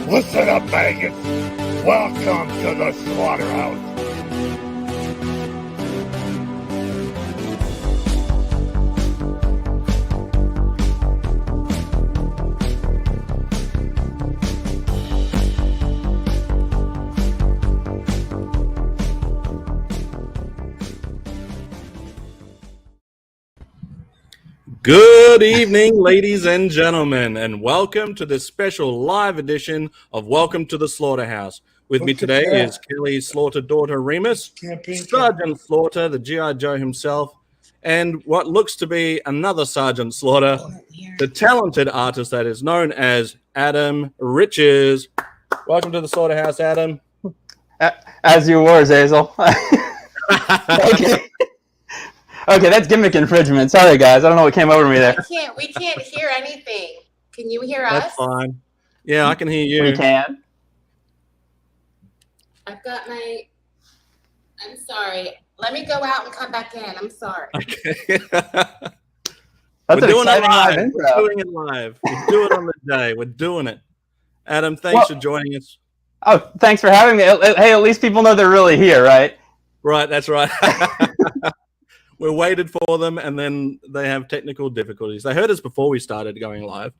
Listen up, Vegas. Welcome to the Slaughterhouse. Good evening, ladies and gentlemen, and welcome to this special live edition of Welcome to the Slaughterhouse. With me today is Kelly's Slaughter daughter, Remus, Sergeant Slaughter, the GI Joe himself, and what looks to be another Sergeant Slaughter, the talented artist that is known as Adam Riches. Welcome to the Slaughterhouse, Adam. As you were, Zazel. Okay, that's gimmick infringement. Sorry, guys. I don't know what came over me there. We can't hear anything. Can you hear us? That's fine. Yeah, I can hear you. We can. I've got my... I'm sorry. Let me go out and come back in. I'm sorry. Okay. That's We're an doing it exciting live. live intro. We're doing it live. We do it on the day. We're doing it. Adam, thanks for joining us. Oh, thanks for having me. Hey, at least people know they're really here, right? Right, that's right. We waited for them, and then they have technical difficulties. They heard us before we started going live.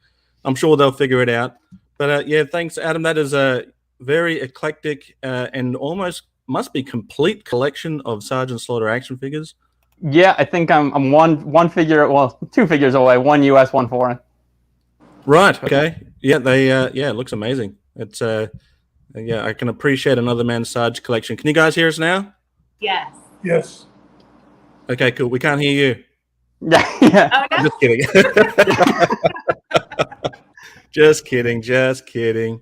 I'm sure they'll figure it out. But yeah, thanks, Adam. That is a very eclectic and almost must be complete collection of Sergeant Slaughter action figures. Yeah, I think I'm one figure, well, two figures away, one US, one foreign. Right. Okay. Yeah. They. Yeah. It looks amazing. It's. Yeah. I can appreciate another man's Sarge collection. Can you guys hear us now? Yes. Yes. Okay. Cool. We can't hear you. Yeah. Oh, no? Just kidding. Just kidding.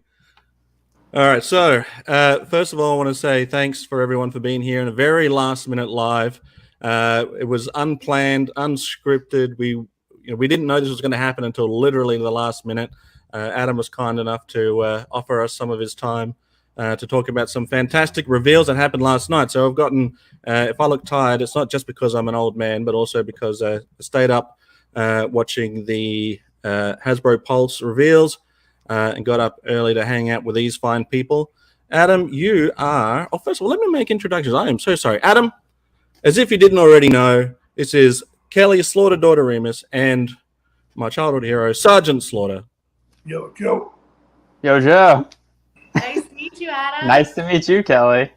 All right. So, first of all, I want to say thanks for everyone for being here in a very last minute live. It was unplanned, unscripted. We didn't know this was going to happen until literally the last minute. Adam was kind enough to offer us some of his time to talk about some fantastic reveals that happened last night. So I've gotten, if I look tired, it's not just because I'm an old man, but also because I stayed up watching the Hasbro Pulse reveals and got up early to hang out with these fine people. Adam, you are... Oh, first of all, let me make introductions. I am so sorry. Adam, as if you didn't already know, this is Kelly's Slaughter daughter, Remus, and my childhood hero, Sergeant Slaughter. Yo, Joe. Yo, Joe. Nice to meet you, Adam. Nice to meet you, Kelly.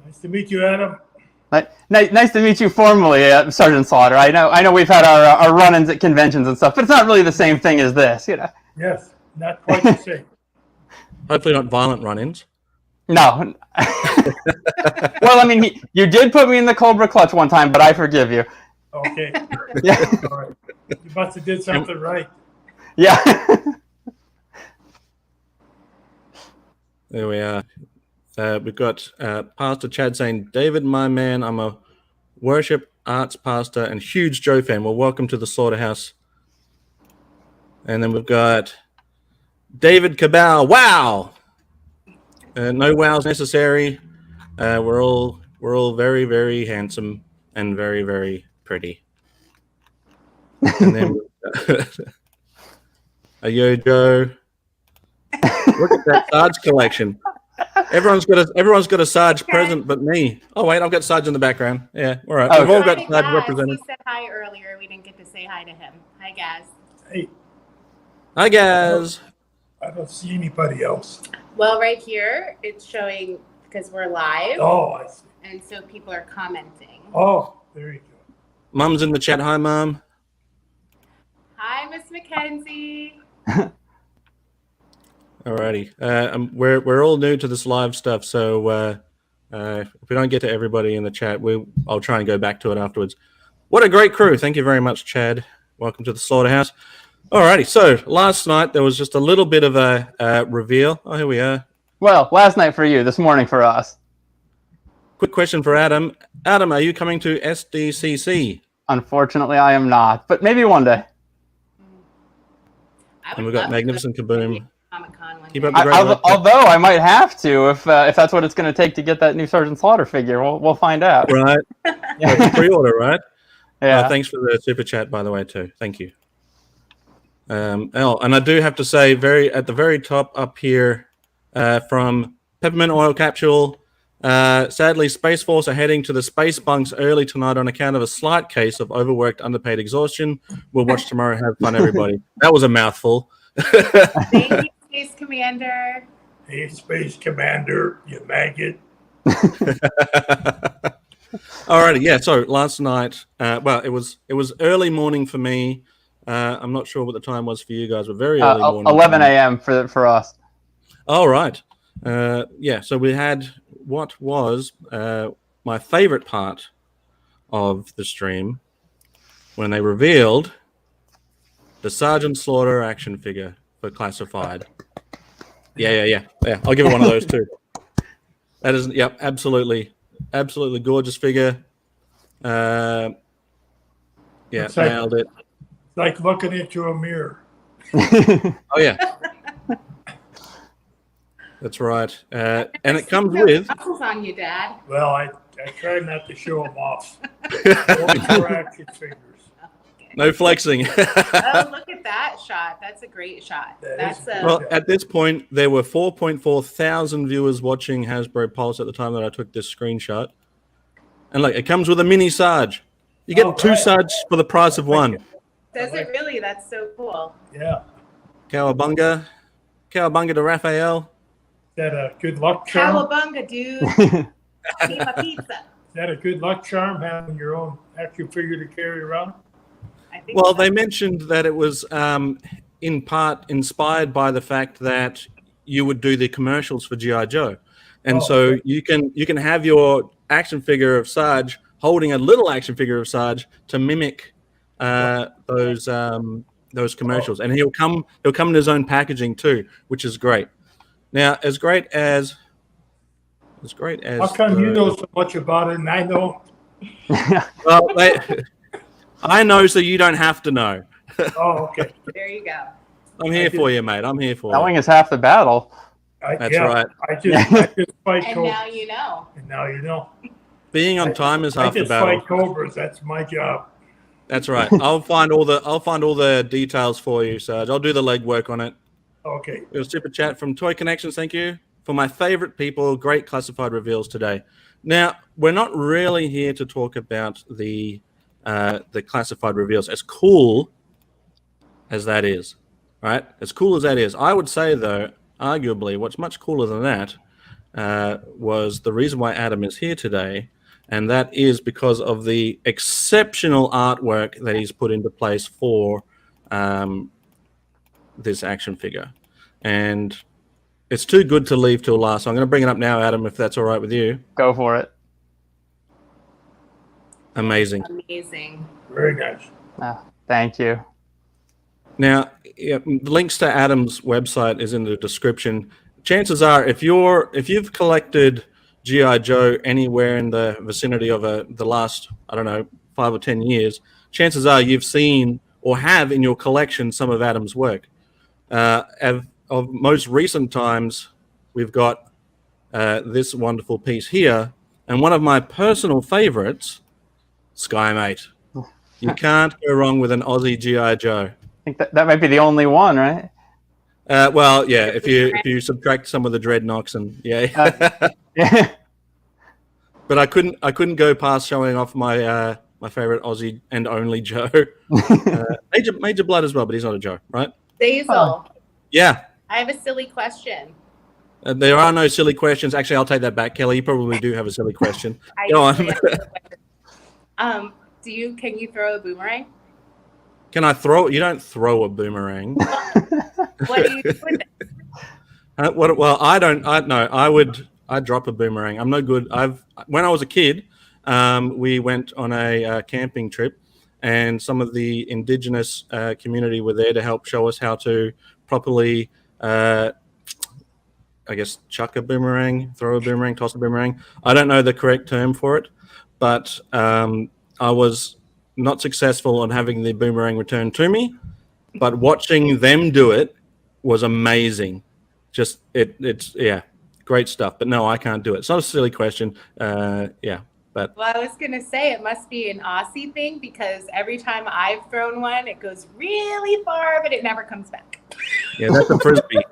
Nice to meet you, Adam. Nice to meet you formally, Sergeant Slaughter. I know we've had our run-ins at conventions and stuff, but it's not really the same thing as this, you know. Yes, not quite the same. Hopefully not violent run-ins. No. Well, I mean, you did put me in the Cobra clutch one time, but I forgive you. Okay. Yeah. All right. You must have did something right. Yeah. There we are. We've got Pastor Chad saying, David, my man, I'm a worship arts pastor and huge Joe fan. Well, welcome to the Slaughterhouse. And then we've got David Cabal. Wow. No wows necessary. We're all very, very handsome and very, very pretty. And then a Yo-Joe. Look at that Sarge collection. Everyone's got a Sarge present but me. Oh wait, I've got Sarge in the background. Yeah, all right. We've all got Sarge represented. He said hi earlier. We didn't get to say hi to him. Hi, Gazz. Hey, Hi, Gazz. I don't see anybody else. Well, right here, it's showing because we're live. Oh, I see. And so people are commenting. Oh, there you go. Mum's in the chat. Hi, Mum. Hi, Miss Mackenzie. Alrighty. We're all new to this live stuff, so if we don't get to everybody in the chat, I'll try and go back to it afterwards. What a great crew! Thank you very much, Chad. Welcome to the Slaughterhouse. Alrighty. So last night there was just a little bit of a reveal. Oh, here we are. Well, last night for you, this morning for us. Quick question for Adam. Adam, are you coming to SDCC? Unfortunately, I am not, but maybe one day. And we've got Magnificent Kaboom. Comic-Con one Keep day. up the great work. Although I might have to if that's what it's going to take to get that new Sergeant Slaughter figure. We'll find out. Right. Yeah. Pre-order, right? Yeah. Thanks for the super chat, by the way, too. Thank you. And I do have to say, at the very top up here, from Peppermint Oil Capsule. Sadly, Space Force are heading to the space bunks early tonight on account of a slight case of overworked, underpaid exhaustion. We'll watch tomorrow. Have fun, everybody. That was a mouthful. Thank you, Space Commander. Hey, Space Commander, you maggot. Alrighty, yeah. So last night, well, it was early morning for me. I'm not sure what the time was for you guys, but very early morning. 11 a.m. for us. All right. Yeah. So we had what was my favorite part of the stream when they revealed the Sergeant Slaughter action figure for Classified. Yeah. I'll give it one of those too. That is, yep, absolutely gorgeous figure. Yeah, nailed it. It's like looking into a mirror. Oh yeah, that's right. And it comes with. Muscles on you, Dad. Well, I try not to show them off. Only for action figures. No flexing. Oh, look at that shot. That's a great shot. Well, at this point, there were 4.4 thousand viewers watching Hasbro Pulse at the time that I took this screenshot. And look, it comes with a mini Sarge. You get two Sarge for the price of one. Does it really? That's so cool. Yeah. Cowabunga to Raphael. Is that a good luck charm? Cowabunga, dude. Eat my pizza. Is that a good luck charm, having your own action figure to carry around? Well, they mentioned that it was in part inspired by the fact that you would do the commercials for GI Joe, and so you can have your action figure of Sarge holding a little action figure of Sarge to mimic those commercials, and he'll come in his own packaging too, which is great. Now, as great as how come you know so much about it and I don't? Well, I know, so you don't have to know. Oh, okay. There you go. I'm here for you, mate. I'm here for Knowing is half the battle. That's right. I just fight And cobras. now you know. And now you know. Being on time is half the I just battle. fight cobras. That's my job. That's right. I'll find all the details for you, Sarge. I'll do the legwork on it. Okay. It was super chat from Toykennections. Thank you for my favorite people. Great classified reveals today. Now, we're not really here to talk about the classified reveals, as cool as that is, right? As cool as that is, I would say, though, arguably, what's much cooler than that was the reason why Adam is here today, and that is because of the exceptional artwork that he's put into place for this action figure. And it's too good to leave till last, so I'm going to bring it up now, Adam, if that's all right with you. Go for it. Amazing. Very nice. Thank you. Now, links to Adam's website is in the description. Chances are, if you've collected GI Joe anywhere in the vicinity of the last, I don't know, 5 or 10 years, chances are you've seen or have in your collection some of Adam's work. Of most recent times, we've got this wonderful piece here, and one of my personal favorites, Skymate. You can't go wrong with an Aussie GI Joe. I think that might be the only one, right? Well, yeah. If you subtract some of the dreadnoughts and yeah. Yeah. But I couldn't go past showing off my my favorite Aussie and only Joe. Major Blood as well, but he's not a Joe, right? Basil. Yeah. I have a silly question. There are no silly questions. Actually, I'll take that back, Kelly. You probably do have a silly question. Go on. Can you throw a boomerang? Can I throw? You don't throw a boomerang. What do you do with it? Well, I don't. I'd drop a boomerang. I'm no good. When I was a kid, we went on a camping trip, and some of the indigenous community were there to help show us how to properly, I guess, chuck a boomerang, throw a boomerang, toss a boomerang. I don't know the correct term for it, but I was not successful on having the boomerang returned to me, but watching them do it was amazing. It's great stuff. But no, I can't do it. It's not a silly question. But Well, I was gonna say it must be an Aussie thing because every time I've thrown one, it goes really far, but it never comes back. yeah, that's a frisbee.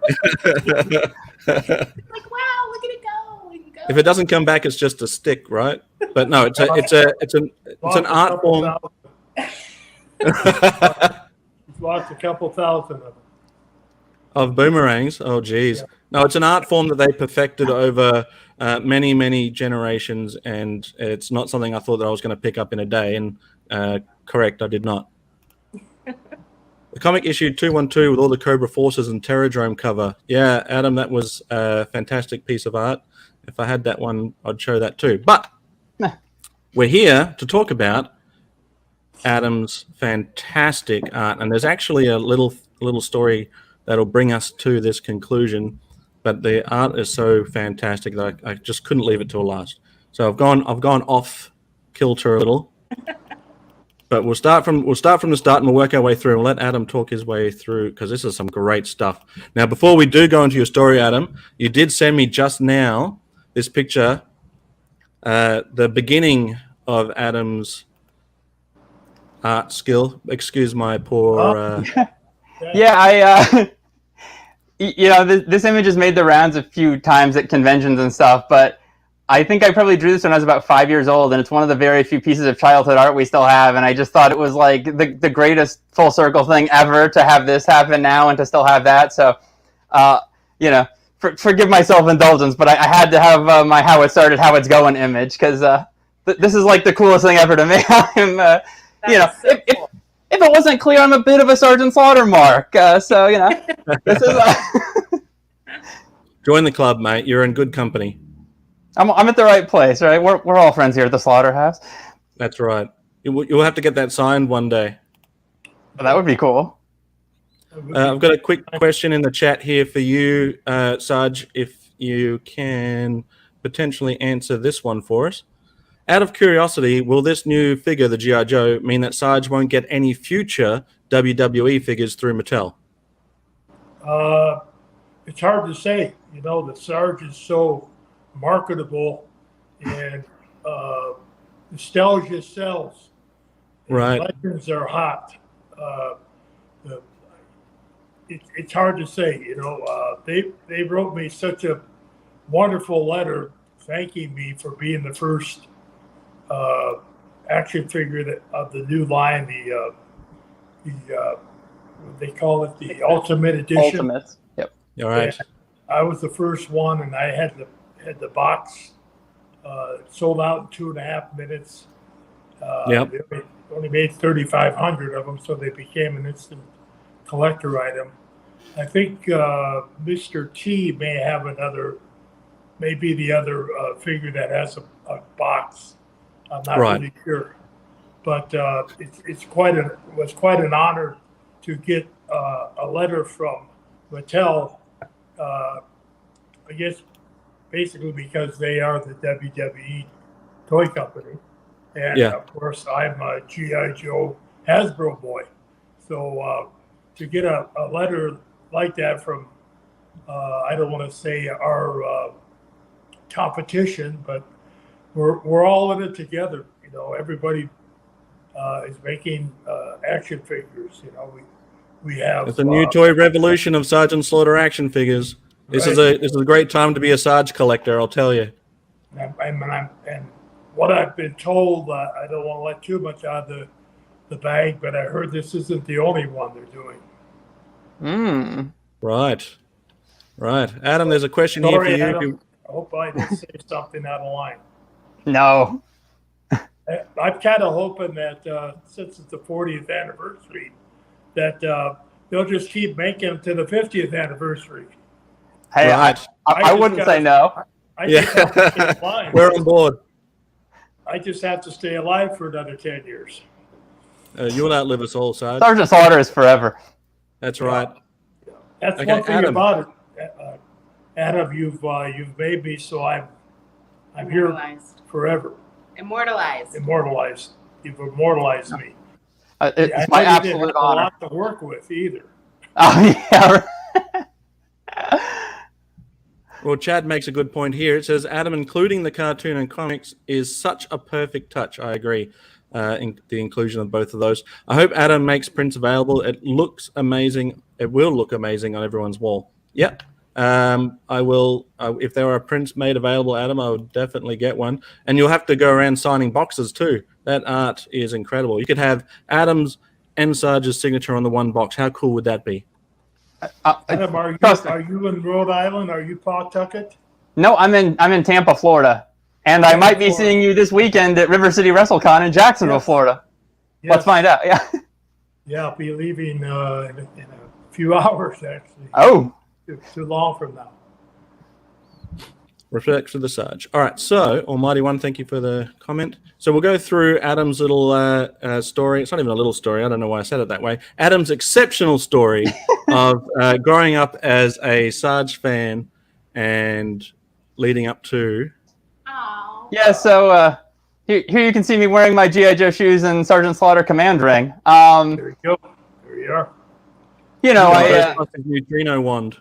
Like, wow, look at it go. And go. If it doesn't come back, it's just a stick, right? But no, it's an art form. He's lost a couple thousand of them. Of boomerangs. Oh, geez. No, it's an art form that they perfected over many, many generations, and it's not something I thought that I was going to pick up in a day. And correct, I did not. The comic issue 212 with all the Cobra Forces and Terradrome cover. Yeah, Adam, that was a fantastic piece of art. If I had that one, I'd show that too. But we're here to talk about Adam's fantastic art, and there's actually a little story that'll bring us to this conclusion. But the art is so fantastic that I just couldn't leave it till last. So I've gone off kilter a little. But we'll start from the start and we'll work our way through. We'll let Adam talk his way through because this is some great stuff. Now, before we do go into your story, Adam, you did send me just now this picture, the beginning of Adam's art skill. Excuse my poor. Yeah, this image has made the rounds a few times at conventions and stuff, but I think I probably drew this when I was about 5 years old, and it's one of the very few pieces of childhood art we still have, and I just thought it was like the greatest full circle thing ever to have this happen now and to still have that. So, forgive my self-indulgence, but I had to have my how it started, how it's going image, because this is like the coolest thing ever to me. If it wasn't clear, I'm a bit of a Sergeant Slaughter mark, so, this is... Join the club, mate. You're in good company. I'm at the right place, right? We're all friends here at the Slaughterhouse. That's right. You'll have to get that signed one day. Well, that would be cool. I've got a quick question in the chat here for you, Sarge, if you can potentially answer this one for us. Out of curiosity, will this new figure, the GI Joe, mean that Sarge won't get any future WWE figures through Mattel? It's hard to say. The Sarge is so marketable, and nostalgia sells. Right. Legends are hot. It's hard to say. They wrote me such a wonderful letter thanking me for being the first action figure of the new line. They call it the Ultimate Edition. Ultimate. Yep. All right. And I was the first one, and I had the box sold out in 2.5 minutes. Yep. They only made 3,500 of them, so they became an instant collector item. I think Mr. T may have maybe the other figure that has a box. I'm not really sure, but it was quite an honor to get a letter from Mattel. I guess basically because they are the WWE toy company, and of course I'm a GI Joe Hasbro boy. So to get a letter like that from I don't want to say our competition, but we're all in it together. Everybody is making action figures. We have. It's a new toy revolution of Sergeant Slaughter action figures. This is a great time to be a Sarge collector, I'll tell you. And what I've been told, I don't want to let too much out of the bag, but I heard this isn't the only one they're doing. Right. Adam, there's a question here for you. Adam, I hope I didn't say something out of line. No. I'm kind of hoping that since it's the 40th anniversary, that they'll just keep making them to the 50th anniversary. Hey, I wouldn't say no. We're on board. I just have to stay alive for another 10 years. You'll outlive us all, Sarge. Sergeant Slaughter is forever. That's right. That's one thing Adam. About it. Adam, you've made me so I'm here forever. Immortalized. You've immortalized me. It's my absolute honor. A lot to work with either. Oh yeah. Well, Chad makes a good point here. It says, Adam, including the cartoon and comics is such a perfect touch. I agree. In the inclusion of both of those. I hope Adam makes prints available. It looks amazing. It will look amazing on everyone's wall. Yep. I will, if there are prints made available, Adam, I would definitely get one. And you'll have to go around signing boxes too. That art is incredible. You could have Adam's and Sarge's signature on the one box. How cool would that be? Adam, are you in Rhode Island? Are you Pawtucket? No, I'm in Tampa, Florida, and I might be seeing you this weekend at River City WrestleCon in Jacksonville, Florida. Yes. Let's find out. Yeah. Yeah, I'll be leaving in a few hours, actually. Oh. Too long from now. Respect for the Sarge. All right, so Almighty One, thank you for the comment. So we'll go through Adam's little story. It's not even a little story. I don't know why I said it that way. Adam's exceptional story of growing up as a Sarge fan and leading up to. Oh. Yeah. So here you can see me wearing my GI Joe shoes and Sergeant Slaughter command ring. There you go. There you are. You know, neutrino wand.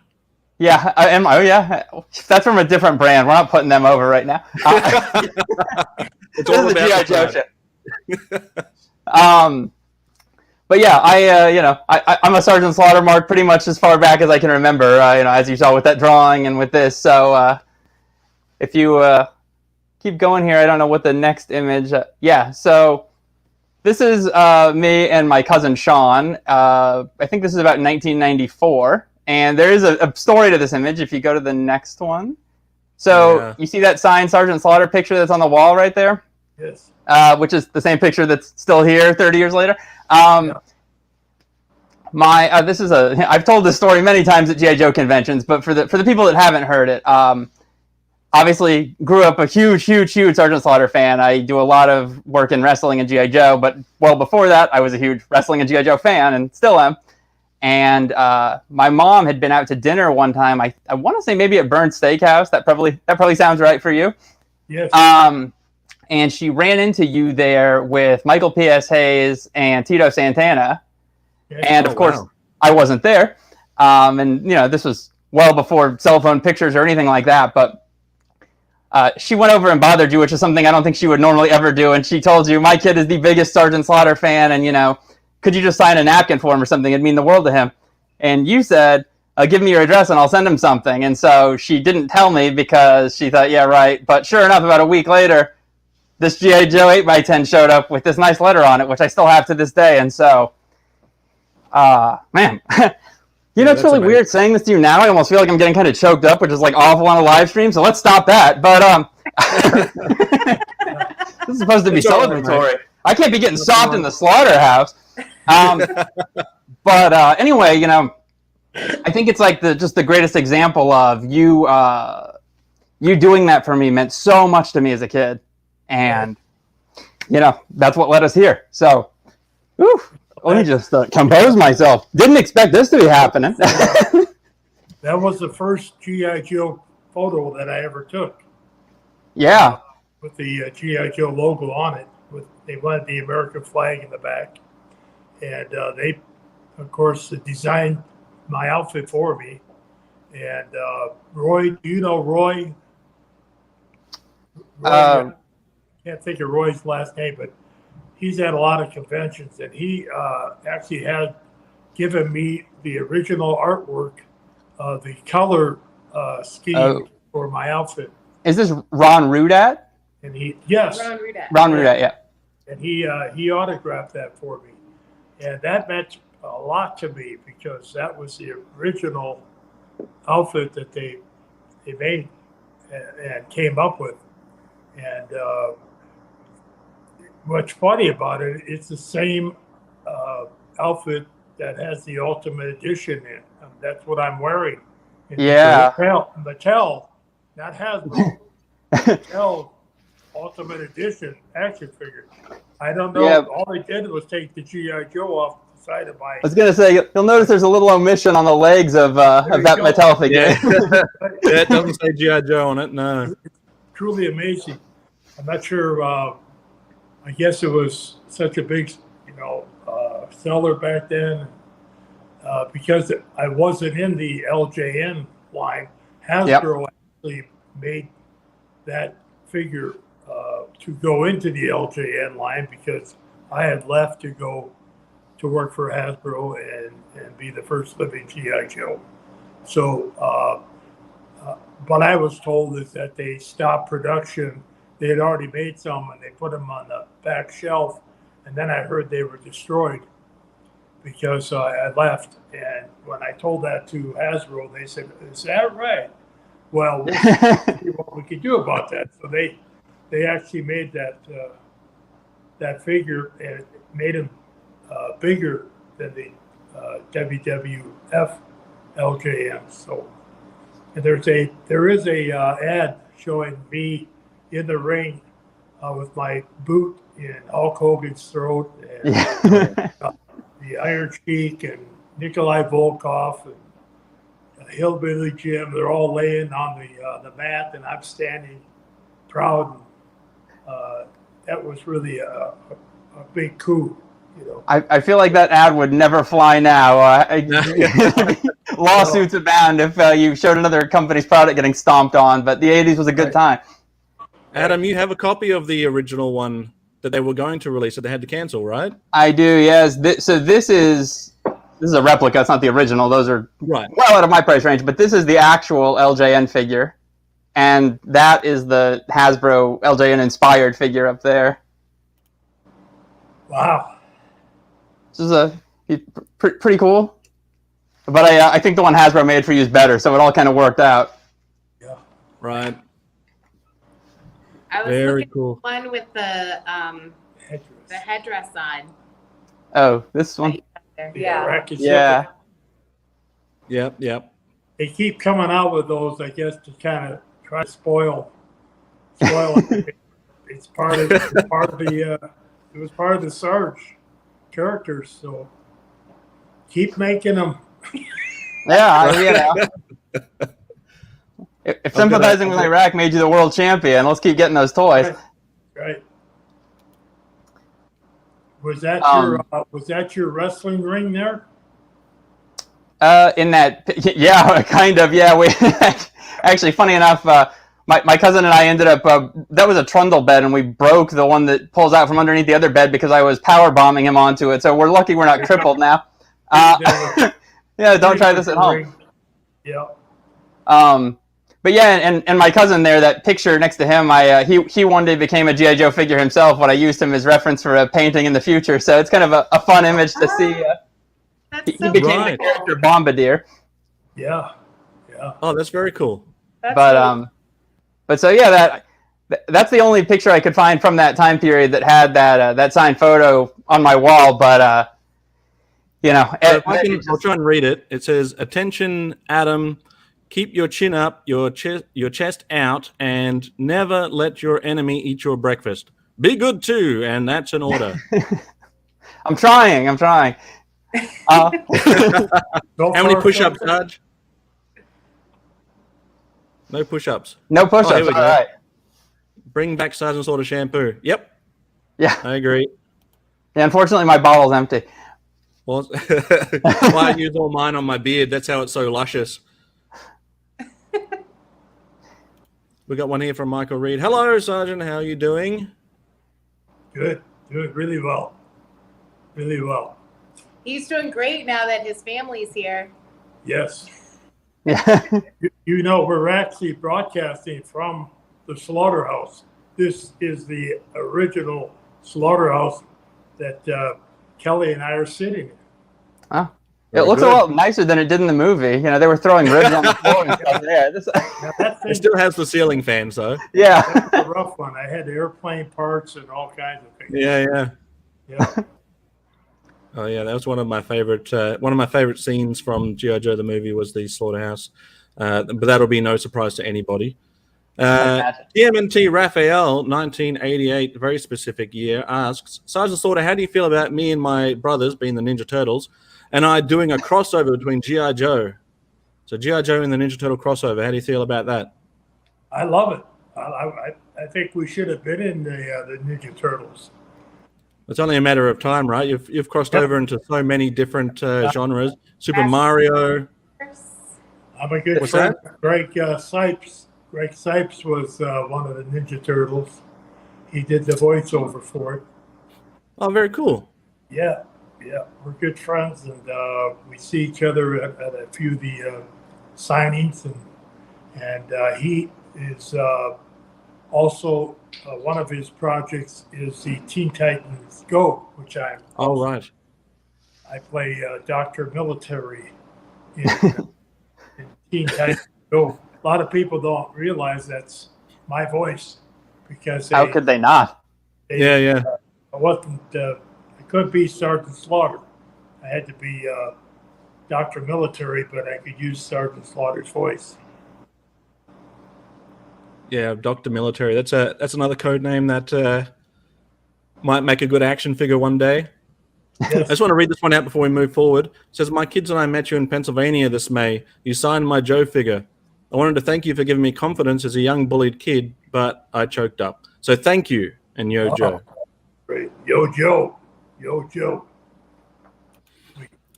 Yeah, I am. Oh, yeah. That's from a different brand. We're not putting them over right now. It's all about the GI Joe shit. But yeah, I'm a Sergeant Slaughter mark pretty much as far back as I can remember. As you saw with that drawing and with this. So if you keep going here, I don't know what the next image. Yeah. So this is me and my cousin Sean. I think this is about 1994. And there is a story to this image if you go to the next one. So You see that signed Sergeant Slaughter picture that's on the wall right there? Yes. Which is the same picture that's still here 30 years later. This is I've told this story many times at GI Joe conventions, but for the people that haven't heard it, obviously grew up a huge Sergeant Slaughter fan. I do a lot of work in wrestling and GI Joe, but well before that, I was a huge wrestling and GI Joe fan and still am. And my mom had been out to dinner one time. I want to say maybe at Burn's Steakhouse. That probably sounds right for you. Yes. And she ran into you there with Michael P.S. Hayes and Tito Santana. Yes. And of course, I wasn't there. And this was well before cell phone pictures or anything like that. But she went over and bothered you, which is something I don't think she would normally ever do. And she told you, my kid is the biggest Sergeant Slaughter fan, and could you just sign a napkin for him or something? It'd mean the world to him. And you said, give me your address and I'll send him something. And so she didn't tell me because she thought, yeah, right. But sure enough, about a week later, this G.I. Joe 8x10 showed up with this nice letter on it, which I still have to this day. And so, man, it's really weird saying this to you now. I almost feel like I'm getting kind of choked up, which is like awful on a live stream. So let's stop that. But this is supposed to be celebratory. I can't be getting soft in the slaughterhouse. But anyway, I think it's like just the greatest example of you doing that for me meant so much to me as a kid. And, that's what led us here. So, let me just compose myself. Didn't expect this to be happening. That was the first G.I. Joe photo that I ever took. Yeah. With the G.I. Joe logo on it. They wanted the American flag in the back. And they, of course, designed my outfit for me. And Roy, do you know Roy? I can't think of Roy's last name, but he's at a lot of conventions. And he actually had given me the original artwork, the color scheme for my outfit. Is this Ron Rudat? And Ron Rudat, yeah. And he autographed that for me. And that meant a lot to me because that was the original outfit that they made and came up with. And what's funny about it, it's the same outfit that has the Ultimate Edition in. That's what I'm wearing. Yeah. Mattel, not Hasbro. Mattel Ultimate Edition action figure. I don't know. Yeah. All they did was take the G.I. Joe off the side of my. I was going to say, you'll notice there's a little omission on the legs of that Mattel figure. Yeah, it doesn't say G.I. Joe on it, no. It's truly amazing. I'm not sure. I guess it was such a big, seller back then because I wasn't in the LJN line. Hasbro actually made that figure to go into the LJN line because I had left to go to work for Hasbro and be the first living G.I. Joe. So what I was told is that they stopped production. They had already made some and they put them on the back shelf. And then I heard they were destroyed because I left. And when I told that to Hasbro, they said, "Is that right?" Well, we'll see what we could do about that. So they actually made that figure and made him bigger than the WWF LJM. So and there is a ad showing me in the ring with my boot in Hulk Hogan's throat and the Iron Sheik and Nikolai Volkov and Hillbilly Jim. They're all laying on the mat, and I'm standing proud. That was really a big coup, you know. I feel like that ad would never fly now. Lawsuits abound if you showed another company's product getting stomped on, but the 80s was a good time. Adam, you have a copy of the original one that they were going to release that they had to cancel, right? I do, yes. So this is a replica. It's not the original. Those are Right. well out of my price range, but this is the actual LJN figure. And that is the Hasbro LJN inspired figure up there. Wow. This is pretty cool. But I think the one Hasbro made for you is better, so it all kind of worked out. Yeah. Right. I was Very looking cool. at one with the headdress on. Oh, this one? Yeah. Yeah. Yep. They keep coming out with those, I guess, to kind of try to spoil it. It's part of the it was part of the Sarge characters, so keep making them. Yeah, If sympathizing with Iraq made you the world champion, let's keep getting those toys. Right. Was that your wrestling ring there? In that, yeah, kind of, yeah. We actually, funny enough, my cousin and I ended up. That was a trundle bed, and we broke the one that pulls out from underneath the other bed because I was power bombing him onto it. So we're lucky we're not crippled now. Yeah, don't try this at home. Yeah. But yeah, and my cousin there, that picture next to him, he one day became a GI Joe figure himself when I used him as reference for a painting in the future. So it's kind of a fun image to see. He became the character Bombardier. Yeah. Oh, that's very cool. But so yeah, that's the only picture I could find from that time period that had that signed photo on my wall. But I'll try and read it. It says, "Attention, Adam. Keep your chin up, your chest out, and never let your enemy eat your breakfast. Be good too, and that's an order." I'm trying. How many push-ups, Sarge? No push-ups. No push-ups. Here we go. All right. Bring back Sergeant Slaughter shampoo. Yep. Yeah. I agree. Yeah. Unfortunately, my bottle's empty. Well, I use all mine on my beard. That's how it's so luscious. We got one here from Michael Reed. Hello, Sergeant. How are you doing? Good. Doing really well. Really well. He's doing great now that his family's here. Yes. Yeah. You know, we're actually broadcasting from the Slaughterhouse. This is the original Slaughterhouse that Kelly and I are sitting in. Oh. It looks a lot nicer than it did in the movie. You know, they were throwing ribs on the floor and stuff there. It still has the ceiling fans, though. Yeah. That's a rough one. I had airplane parts and all kinds of things. Yeah. Yeah. Oh yeah, that was one of my favorite scenes from GI Joe the movie was the Slaughterhouse. But that'll be no surprise to anybody. TMNT Raphael, 1988, very specific year, asks, Sergeant Slaughter, how do you feel about me and my brothers, being the Ninja Turtles, and I doing a crossover between GI Joe? So GI Joe and the Ninja Turtle crossover. How do you feel about that? I love it. I think we should have been in the Ninja Turtles. It's only a matter of time, right? You've crossed over into so many different genres. Super Mario. I'm a good friend. Greg Sipes. Greg Sipes was one of the Ninja Turtles. He did the voiceover for it. Oh, very cool. Yeah. We're good friends, and we see each other at a few of the signings, and And he is also one of his projects is the Teen Titans Go, which I play Dr. Military in Teen Titans Go. A lot of people don't realize that's my voice because how could they not? I wasn't. I couldn't be Sergeant Slaughter. I had to be Dr. Military, but I could use Sergeant Slaughter's voice. Yeah, Dr. Military. That's another code name that might make a good action figure one day. Yes. I just want to read this one out before we move forward. It says, my kids and I met you in Pennsylvania this May. You signed my Joe figure. I wanted to thank you for giving me confidence as a young bullied kid, but I choked up. So thank you, and Yo Joe. Great. Yo Joe. Yo Joe.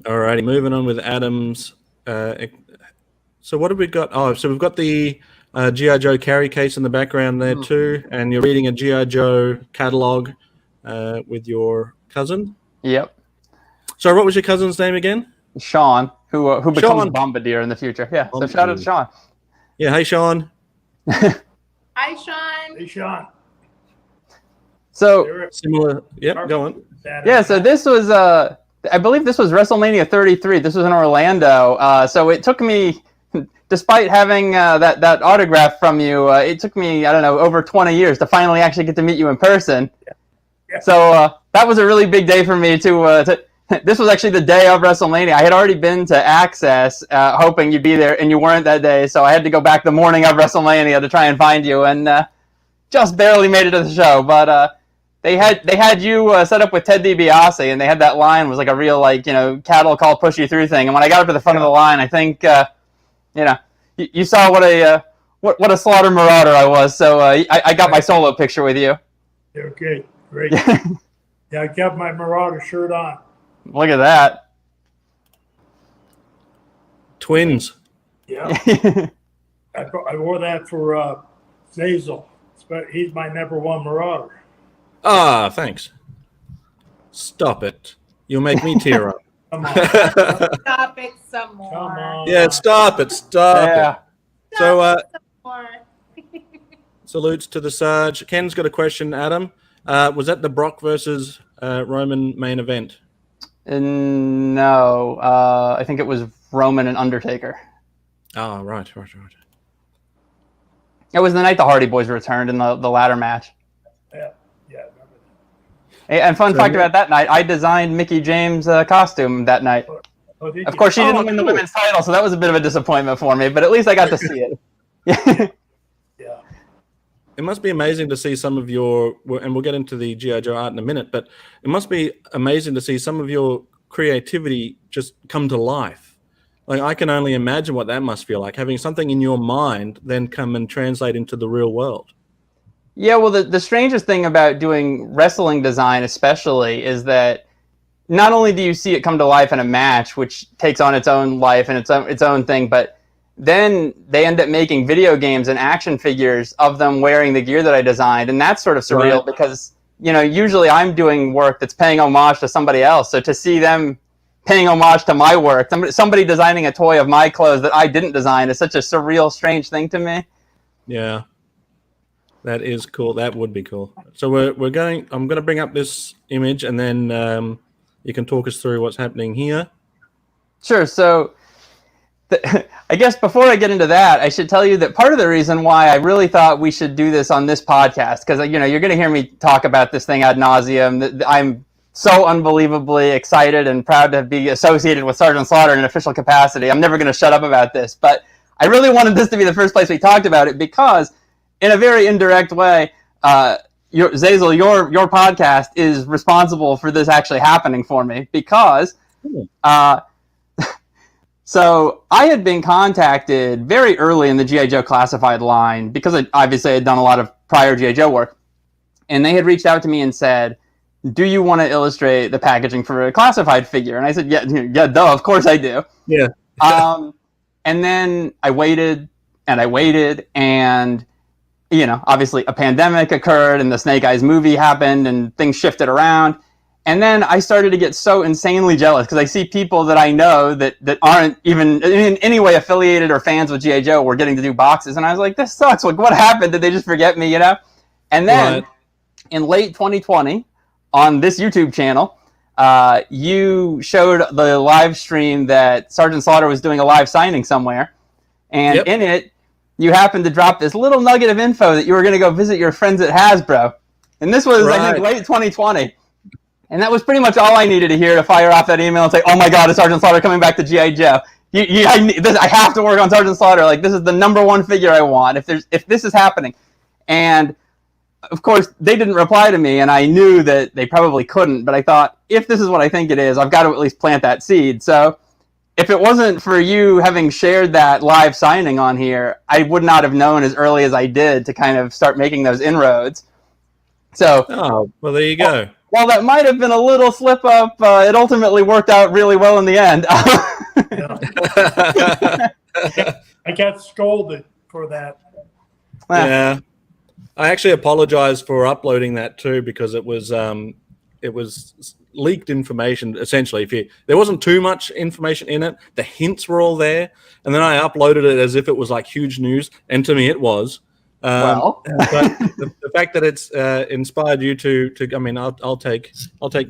All righty, moving on with Adam's. So what have we got? Oh, so we've got the GI Joe carry case in the background there too, and you're reading a GI Joe catalog with your cousin. Yep. So what was your cousin's name again? Sean, who becomes Sean. Bombardier in the future. Yeah. So Bombardier. shout out to Sean. Yeah, hey Sean. Hi, Sean. Hey, Sean. So Similar. Yep, go on. yeah, so this was I believe this was WrestleMania 33. This was in Orlando. So it took me, despite having that autograph from you, it took me, I don't know, over 20 years to finally actually get to meet you in person. Yeah. So that was a really big day for me to this was actually the day of WrestleMania. I had already been to Access hoping you'd be there, and you weren't that day, so I had to go back the morning of WrestleMania to try and find you, and just barely made it to the show. But they had you set up with Ted DiBiase, and they had that line was like a real cattle call push you through thing. And when I got up to the front of the line, I think you saw what a slaughter marauder I was. So I got my solo picture with you. Okay, great. Yeah, I got my Marauder shirt on. Look at that. Twins. Yeah, I wore that for Zazel. He's my #1 Marauder. Ah, thanks. Stop it. You'll make me tear up. Come on. Stop it some more. Come on. Yeah, stop it. Yeah. So, More. salutes to the Sarge. Ken's got a question, Adam. Was that the Brock versus Roman main event? No, I think it was Roman and Undertaker. Oh, right. It was the night the Hardy Boys returned in the ladder match. Yeah, I remember And fun fact about that night, I designed Mickey James' costume that night. that. Oh, did Of you? course, she didn't win the cool. women's title, so that was a bit of a disappointment for me, but at least I got to see it. Yeah. It must be amazing to see some of your, and we'll get into the G.I. Joe art in a minute, but it must be amazing to see some of your creativity just come to life. Like, I can only imagine what that must feel like, having something in your mind then come and translate into the real world. Yeah, well, the strangest thing about doing wrestling design especially is that not only do you see it come to life in a match, which takes on its own life and its own thing, but then they end up making video games and action figures of them wearing the gear that I designed, and that's sort of surreal because, usually I'm doing work that's paying homage to somebody else, so to see them paying homage to my work, somebody designing a toy of my clothes that I didn't design is such a surreal, strange thing to me. Yeah. That is cool. That would be cool. So I'm going to bring up this image, and then you can talk us through what's happening here. Sure. So I guess before I get into that, I should tell you that part of the reason why I really thought we should do this on this podcast, because you're going to hear me talk about this thing ad nauseum. I'm so unbelievably excited and proud to be associated with Sergeant Slaughter in an official capacity. I'm never going to shut up about this, but I really wanted this to be the first place we talked about it because, in a very indirect way, Zazel, your podcast is responsible for this actually happening for me because. So I had been contacted very early in the GI Joe Classified line because I had done a lot of prior GI Joe work, and they had reached out to me and said, "Do you want to illustrate the packaging for a Classified figure?" And I said, "Yeah, duh, of course I do." Yeah. And then I waited, and obviously a pandemic occurred, and the Snake Eyes movie happened, and things shifted around. And then I started to get so insanely jealous because I see people that I know that aren't even in any way affiliated or fans with GI Joe were getting to do boxes, and I was like, this sucks. Like, what happened? Did they just forget me? And then in late 2020, on this YouTube channel, you showed the live stream that Sergeant Slaughter was doing a live signing somewhere, and in it, you happened to drop this little nugget of info that you were going to go visit your friends at Hasbro, and this was I think late 2020. And that was pretty much all I needed to hear to fire off that email and say, "Oh my God, is Sergeant Slaughter coming back to GI Joe? I have to work on Sergeant Slaughter. Like, this is the number one figure I want. If this is happening." And of course, they didn't reply to me, and I knew that they probably couldn't. But I thought, if this is what I think it is, I've got to at least plant that seed. So, if it wasn't for you having shared that live signing on here, I would not have known as early as I did to kind of start making those inroads. So, well, there you go. While that might have been a little slip up, it ultimately worked out really well in the end. I got scolded for that. Yeah, I actually apologize for uploading that too, because it was leaked information. Essentially, there wasn't too much information in it, the hints were all there, and then I uploaded it as if it was like huge news, and to me it was. But the fact that it's inspired you to I mean, I'll take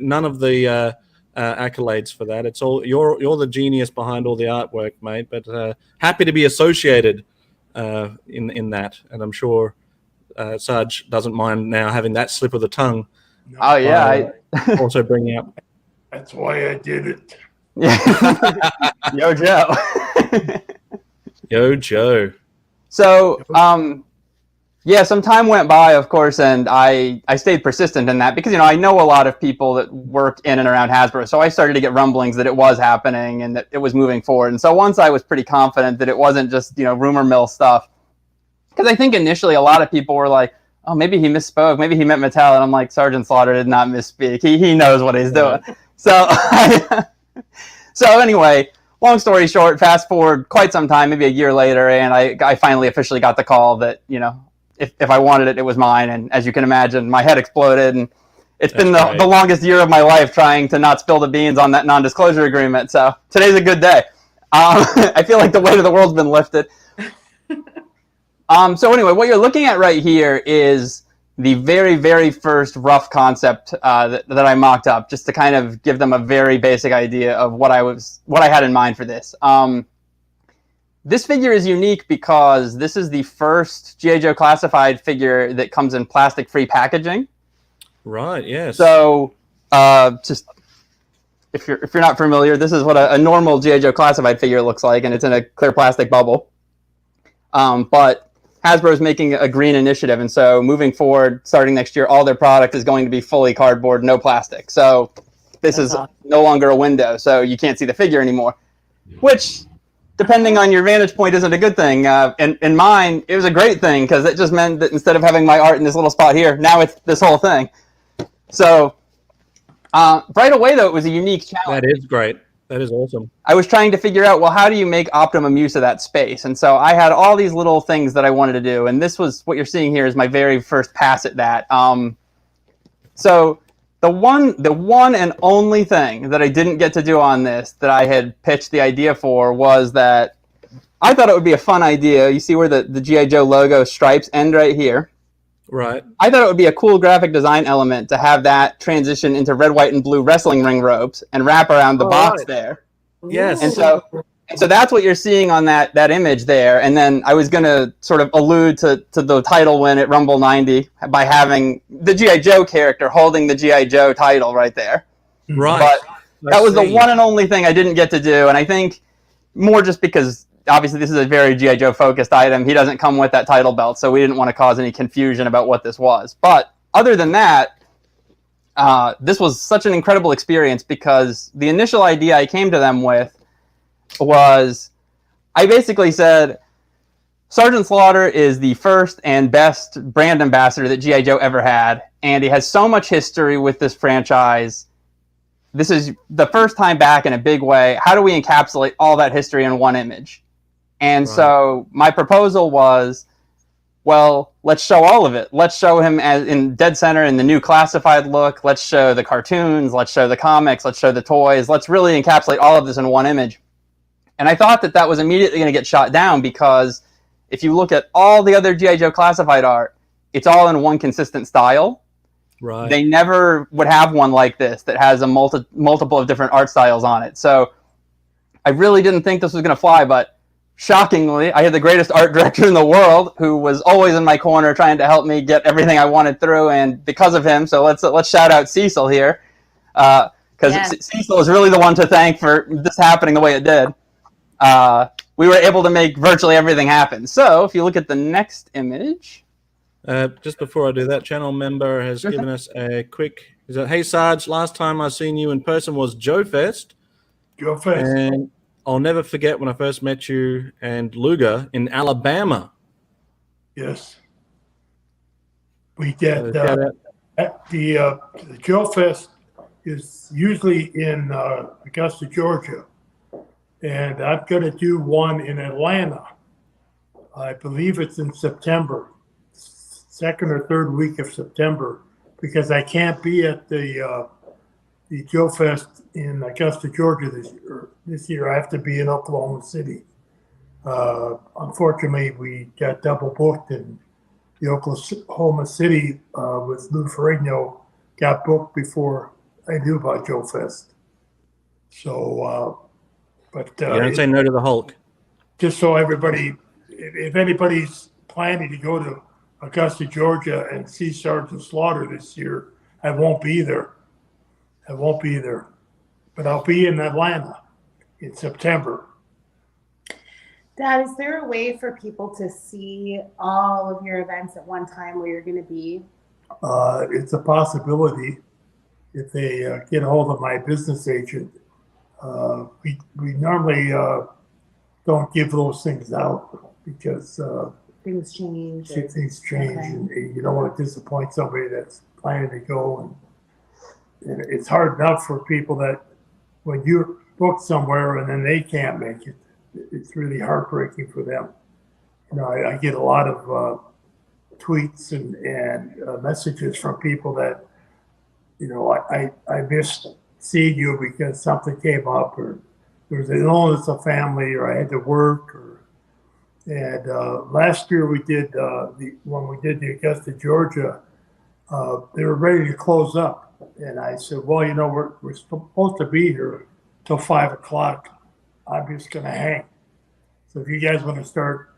none of the accolades for that. It's all you're the genius behind all the artwork, mate. But happy to be associated in that, and I'm sure Sarge doesn't mind now having that slip of the tongue. No. Oh yeah, also bringing up. That's why I did it. Yo Joe. Yo Joe. So yeah, some time went by, of course, and I stayed persistent in that because, I know a lot of people that work in and around Hasbro. So I started to get rumblings that it was happening and that it was moving forward. And so once I was pretty confident that it wasn't just, rumor mill stuff, because I think initially a lot of people were like, oh, maybe he misspoke. Maybe he meant Mattel. And I'm like, Sergeant Slaughter did not misspeak. He knows what he's doing. So, so anyway, long story short, fast forward quite some time, maybe a year later, and I finally officially got the call that, if I wanted it, it was mine. And as you can imagine, my head exploded. And it's been the longest year of my life trying to not spill the beans on that non-disclosure agreement. So today's a good day. I feel like the weight of the world's been lifted. So anyway, what you're looking at right here is the very, very first rough concept that I mocked up, just to kind of give them a very basic idea of what I had in mind for this. This figure is unique because this is the first GI Joe Classified figure that comes in plastic-free packaging. Right. Yes. So, just if you're not familiar, this is what a normal GI Joe Classified figure looks like, and it's in a clear plastic bubble. But Hasbro is making a green initiative, and so moving forward, starting next year, all their product is going to be fully cardboard, no plastic. So this is no longer a window, so you can't see the figure anymore, which, depending on your vantage point, isn't a good thing. In mine, it was a great thing because it just meant that instead of having my art in this little spot here, now it's this whole thing. So right away, though, it was a unique challenge. That is great. That is awesome. I was trying to figure out, well, how do you make optimum use of that space? And so I had all these little things that I wanted to do. And this was what you're seeing here is my very first pass at that. So the one and only thing that I didn't get to do on this that I had pitched the idea for was that I thought it would be a fun idea. You see where the GI Joe logo stripes end right here. Right. I thought it would be a cool graphic design element to have that transition into red, white, and blue wrestling ring ropes and wrap around the box there. Yes. And so that's what you're seeing on that image there. And then I was going to sort of allude to the title win at Rumble 90 by having the G.I. Joe character holding the G.I. Joe title right there. Right. But that was the one and only thing I didn't get to do. And I think more just because obviously this is a very G.I. Joe focused item. He doesn't come with that title belt, so we didn't want to cause any confusion about what this was. But other than that, this was such an incredible experience because the initial idea I came to them with was, I basically said, Sergeant Slaughter is the first and best brand ambassador that G.I. Joe ever had, and he has so much history with this franchise. This is the first time back in a big way. How do we encapsulate all that history in one image? And so my proposal was, well, let's show all of it. Let's show him as in dead center in the new classified look. Let's show the cartoons. Let's show the comics. Let's show the toys. Let's really encapsulate all of this in one image. And I thought that was immediately going to get shot down because if you look at all the other G.I. Joe classified art, it's all in one consistent style. Right. They never would have one like this that has a multiple of different art styles on it. So I really didn't think this was going to fly, but shockingly, I had the greatest art director in the world who was always in my corner trying to help me get everything I wanted through, and because of him, so let's shout out Cecil here, because Cecil is really the one to thank for this happening the way it did. We were able to make virtually everything happen. So if you look at the next image. Just before I do that, channel member has given us a quick, he said, hey Sarge, last time I seen you in person was Joe Fest. Joe Fest. And I'll never forget when I first met you and Luger in Alabama. Yes. We did. The Joe Fest is usually in Augusta, Georgia. And I'm going to do one in Atlanta. I believe it's in September, second or third week of September, because I can't be at the Joe Fest in Augusta, Georgia this year. I have to be in Oklahoma City. Unfortunately, we got double booked, and the Oklahoma City with Lou Ferrigno got booked before I knew about Joe Fest. So, but you don't say no to the Hulk. Just so everybody, if anybody's planning to go to Augusta, Georgia, and see Sergeant Slaughter this year, I won't be there. But I'll be in Atlanta in September. Dad, is there a way for people to see all of your events at one time where you're going to be? It's a possibility if they get a hold of my business agent. We normally don't give those things out because things change. Things change, okay. And you don't want to disappoint somebody that's planning to go. And it's hard enough for people that when you're booked somewhere and then they can't make it, it's really heartbreaking for them. You know, I get a lot of tweets and messages from people that, you know, I missed seeing you because something came up, or there was an illness of family, or I had to work, and last year we did when we did the Augusta, Georgia, they were ready to close up. And I said, well, you know, we're supposed to be here till 5 o'clock. I'm just going to hang. So if you guys want to start,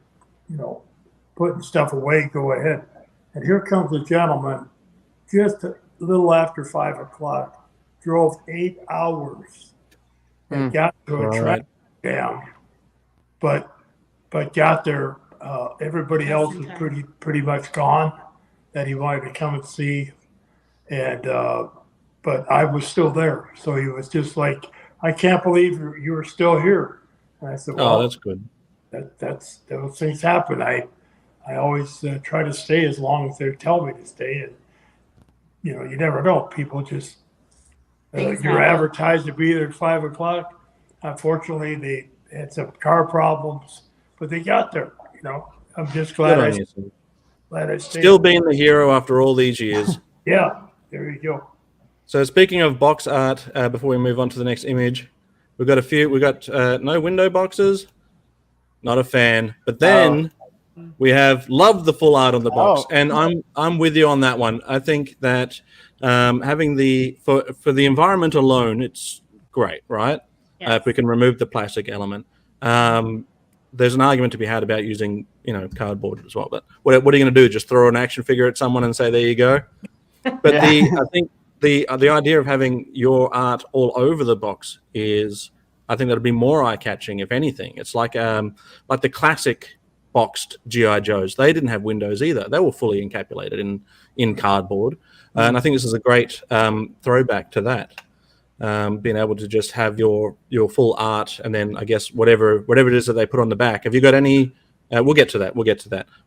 you know, putting stuff away, go ahead. And here comes a gentleman just a little after 5 o'clock, drove 8 hours and got to a traffic jam, but got there. Everybody else was pretty much gone that he wanted to come and see. And but I was still there, so he was just like, "I can't believe you were still here." And I said, "Well, oh, that's good. That's those things happen. I always try to stay as long as they tell me to stay, and you know, you never know. People just you're advertised to be there at 5 o'clock. Unfortunately, they had some car problems, but they got there. You know, I'm just glad I stayed. Still being the hero after all these years. Yeah. There you go. So speaking of box art, before we move on to the next image, we've got a few. We got no window boxes. Not a fan. But then we have loved the full art on the box, and I'm with you on that one. I think that having for the environment alone, it's great, right? Yes. If we can remove the plastic element, there's an argument to be had about using cardboard as well. But what are you going to do? Just throw an action figure at someone and say, "There you go." But I think the idea of having your art all over the box is, I think that'll be more eye-catching, if anything. It's like the classic boxed GI Joes. They didn't have windows either. They were fully encapsulated in cardboard, and I think this is a great throwback to that. Being able to just have your full art, and then I guess whatever it is that they put on the back. Have you got any? We'll get to that.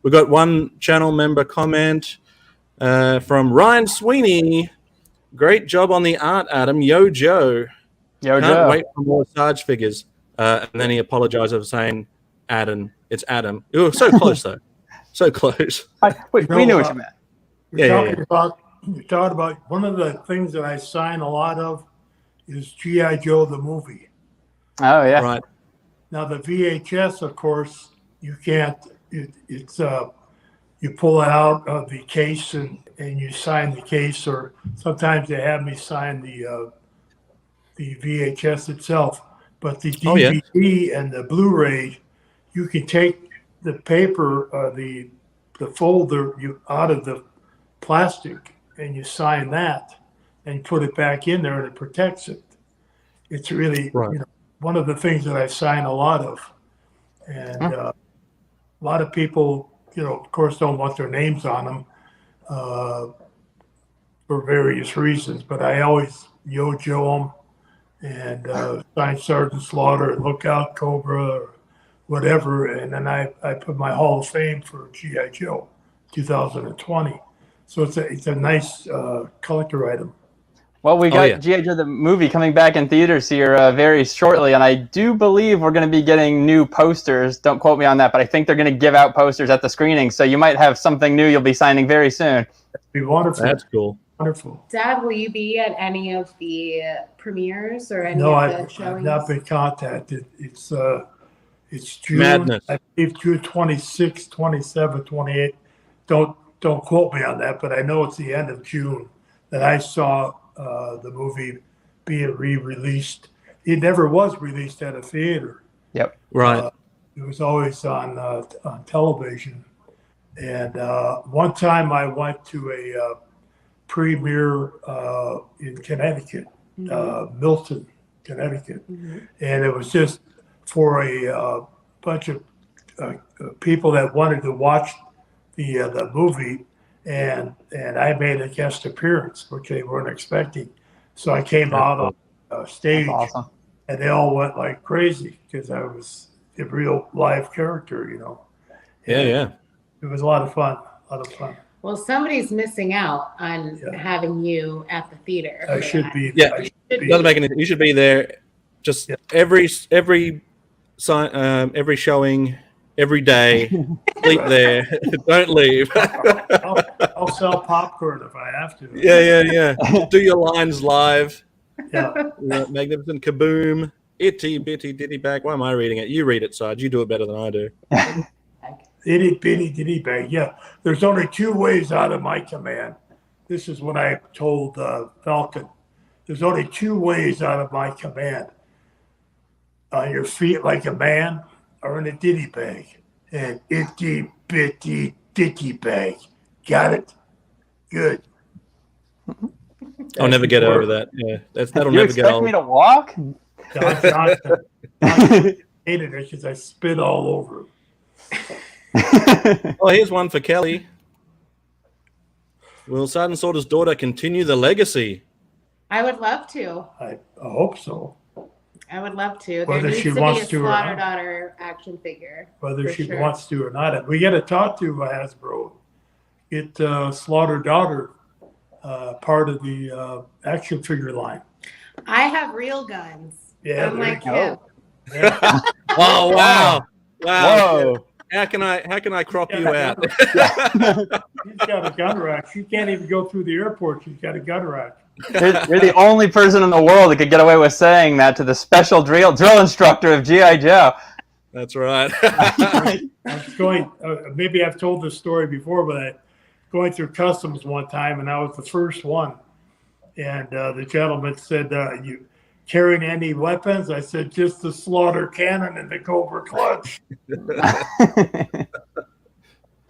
We've got one channel member comment. From Ryan Sweeney, great job on the art, Adam. Yo, Joe. Can't wait for more Sarge figures. And then he apologized for saying Adam. It's Adam. You were so close, though. So close. We knew what you meant. You're talking about one of the things that I sign a lot of is GI Joe the movie. Oh yeah. Right. Now the VHS, of course, you can't. It's you pull it out of the case and you sign the case, or sometimes they have me sign the VHS itself. But the DVD and the Blu-ray, you can take the paper, the folder out of the plastic, and you sign that and put it back in there, and it protects it. It's really one of the things that I sign a lot of, and a lot of people, of course, don't want their names on them for various reasons. But I always Joe them and sign Sergeant Slaughter and Lookout Cobra or whatever, and then I put my Hall of Fame for GI Joe 2020. So it's a nice collector item. Well, we got G.I. Joe the movie coming back in theaters here very shortly, and I do believe we're going to be getting new posters. Don't quote me on that, but I think they're going to give out posters at the screening, so you might have something new you'll be signing very soon. That'd be wonderful. That's cool. Wonderful. Dad, will you be at any of the premieres or any No, of the I've showings? not been contacted. It's June. Madness. I believe June 26, 27, 28. Don't quote me on that, but I know it's the end of June that I saw the movie being re-released. It never was released at a theater. Yep. Right. It was always on television. And one time I went to a premiere in Connecticut, Milton, Connecticut. And it was just for a bunch of people that wanted to watch the movie. And I made a guest appearance, which they weren't expecting. So I came out on stage, and they all went like crazy because I was a real live character, Yeah. It was a lot of fun. Well, somebody's missing out on having you at the theater. I should be. Yeah. I should be. Doesn't make any. You should be there. Just every showing, every day. Sleep there. Don't leave. I'll sell popcorn if I have to. Yeah. Do your lines live. Yeah. Magnificent kaboom. Itty bitty ditty bag. Why am I reading it? You read it, Sarge. You do it better than I do. Itty bitty ditty bag. Yeah. There's only two ways out of my command. This is what I told Falcon. There's only two ways out of my command. On your feet like a man, or in a ditty bag. And itty bitty ditty bag. Got it? Good. I'll never get over that. Yeah, that'll you never get expect old. me to walk? Don Johnson hated it because I spit all over him. Oh, here's one for Kelly. Will Sergeant Slaughter's daughter continue the legacy? I would love to. I hope so. I would love to. Whether there needs she to wants be a to or Slaughter not. Daughter action figure. Whether for she sure. wants to or not. We got to talk to Hasbro. Get Slaughter Daughter part of the action figure line. I have real guns. Yeah, Unlike there him. Yeah. Oh wow! Whoa! How can I crop you out? She's got a gun rack. She can't even go through the airport. She's got a gun rack. You're the only person in the world that could get away with saying that to the special drill instructor of G.I. Joe. That's right. I was going. Maybe I've told this story before, but I going through customs one time, and I was the first one. And the gentleman said, "You carrying any weapons?" I said, "Just the Slaughter cannon and the Cobra clutch."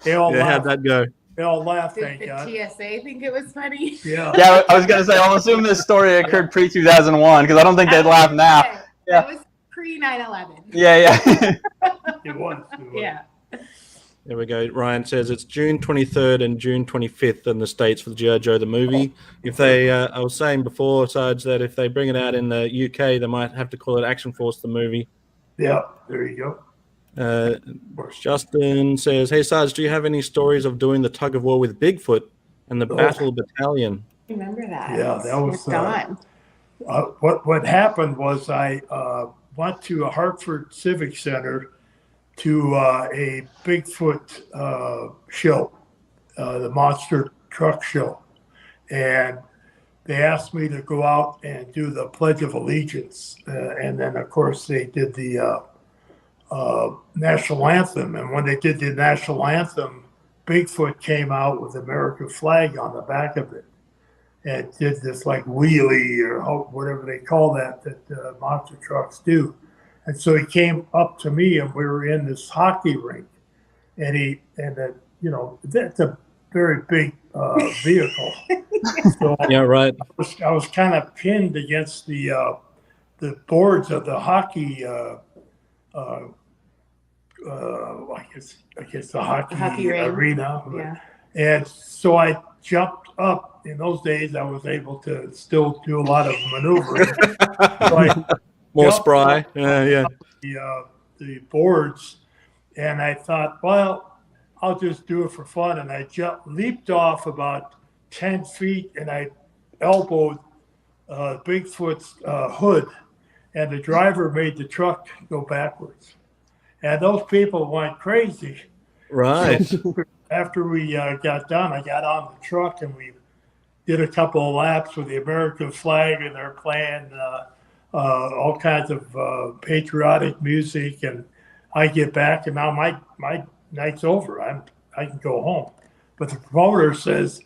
They all Yeah, how'd laughed. that go? They all laughed. Did Thank the God. TSA think it was funny? Yeah. Yeah, I was going to say, I'll assume this story occurred pre-2001 because I don't think they'd laugh now. Yeah. It was pre-9/11. Yeah. It was. Yeah. There we go. Ryan says it's June 23rd and June 25th in the States for the G.I. Joe the movie. If they, I was saying before, Sarge, that if they bring it out in the UK, they might have to call it Action Force the movie. Yeah. There you go. Justin says, "Hey Sarge, do you have any stories of doing the tug of war with Bigfoot and the Battle Battalion?" Remember that? Yeah, that was It's gone. what happened was I went to a Hartford Civic Center to a Bigfoot show, the monster truck show. And they asked me to go out and do the Pledge of Allegiance. And then, of course, they did the national anthem. And when they did the national anthem, Bigfoot came out with the American flag on the back of it and did this like wheelie or whatever they call that monster trucks do. And so he came up to me, and we were in this hockey rink, and that's a very big vehicle. So Yeah, right. I was kind of pinned against the boards of the hockey. I guess the hockey arena. Yeah. And so I jumped up. In those days, I was able to still do a lot of maneuvering. So More spry. Yeah. The boards, and I thought, well, I'll just do it for fun. And I leaped off about 10 feet, and I elbowed Bigfoot's hood, and the driver made the truck go backwards. And those people went crazy. Right. So after we got done, I got on the truck, and we did a couple of laps with the American flag, and they're playing all kinds of patriotic music. And I get back, and now my night's over. I can go home. But the promoter says,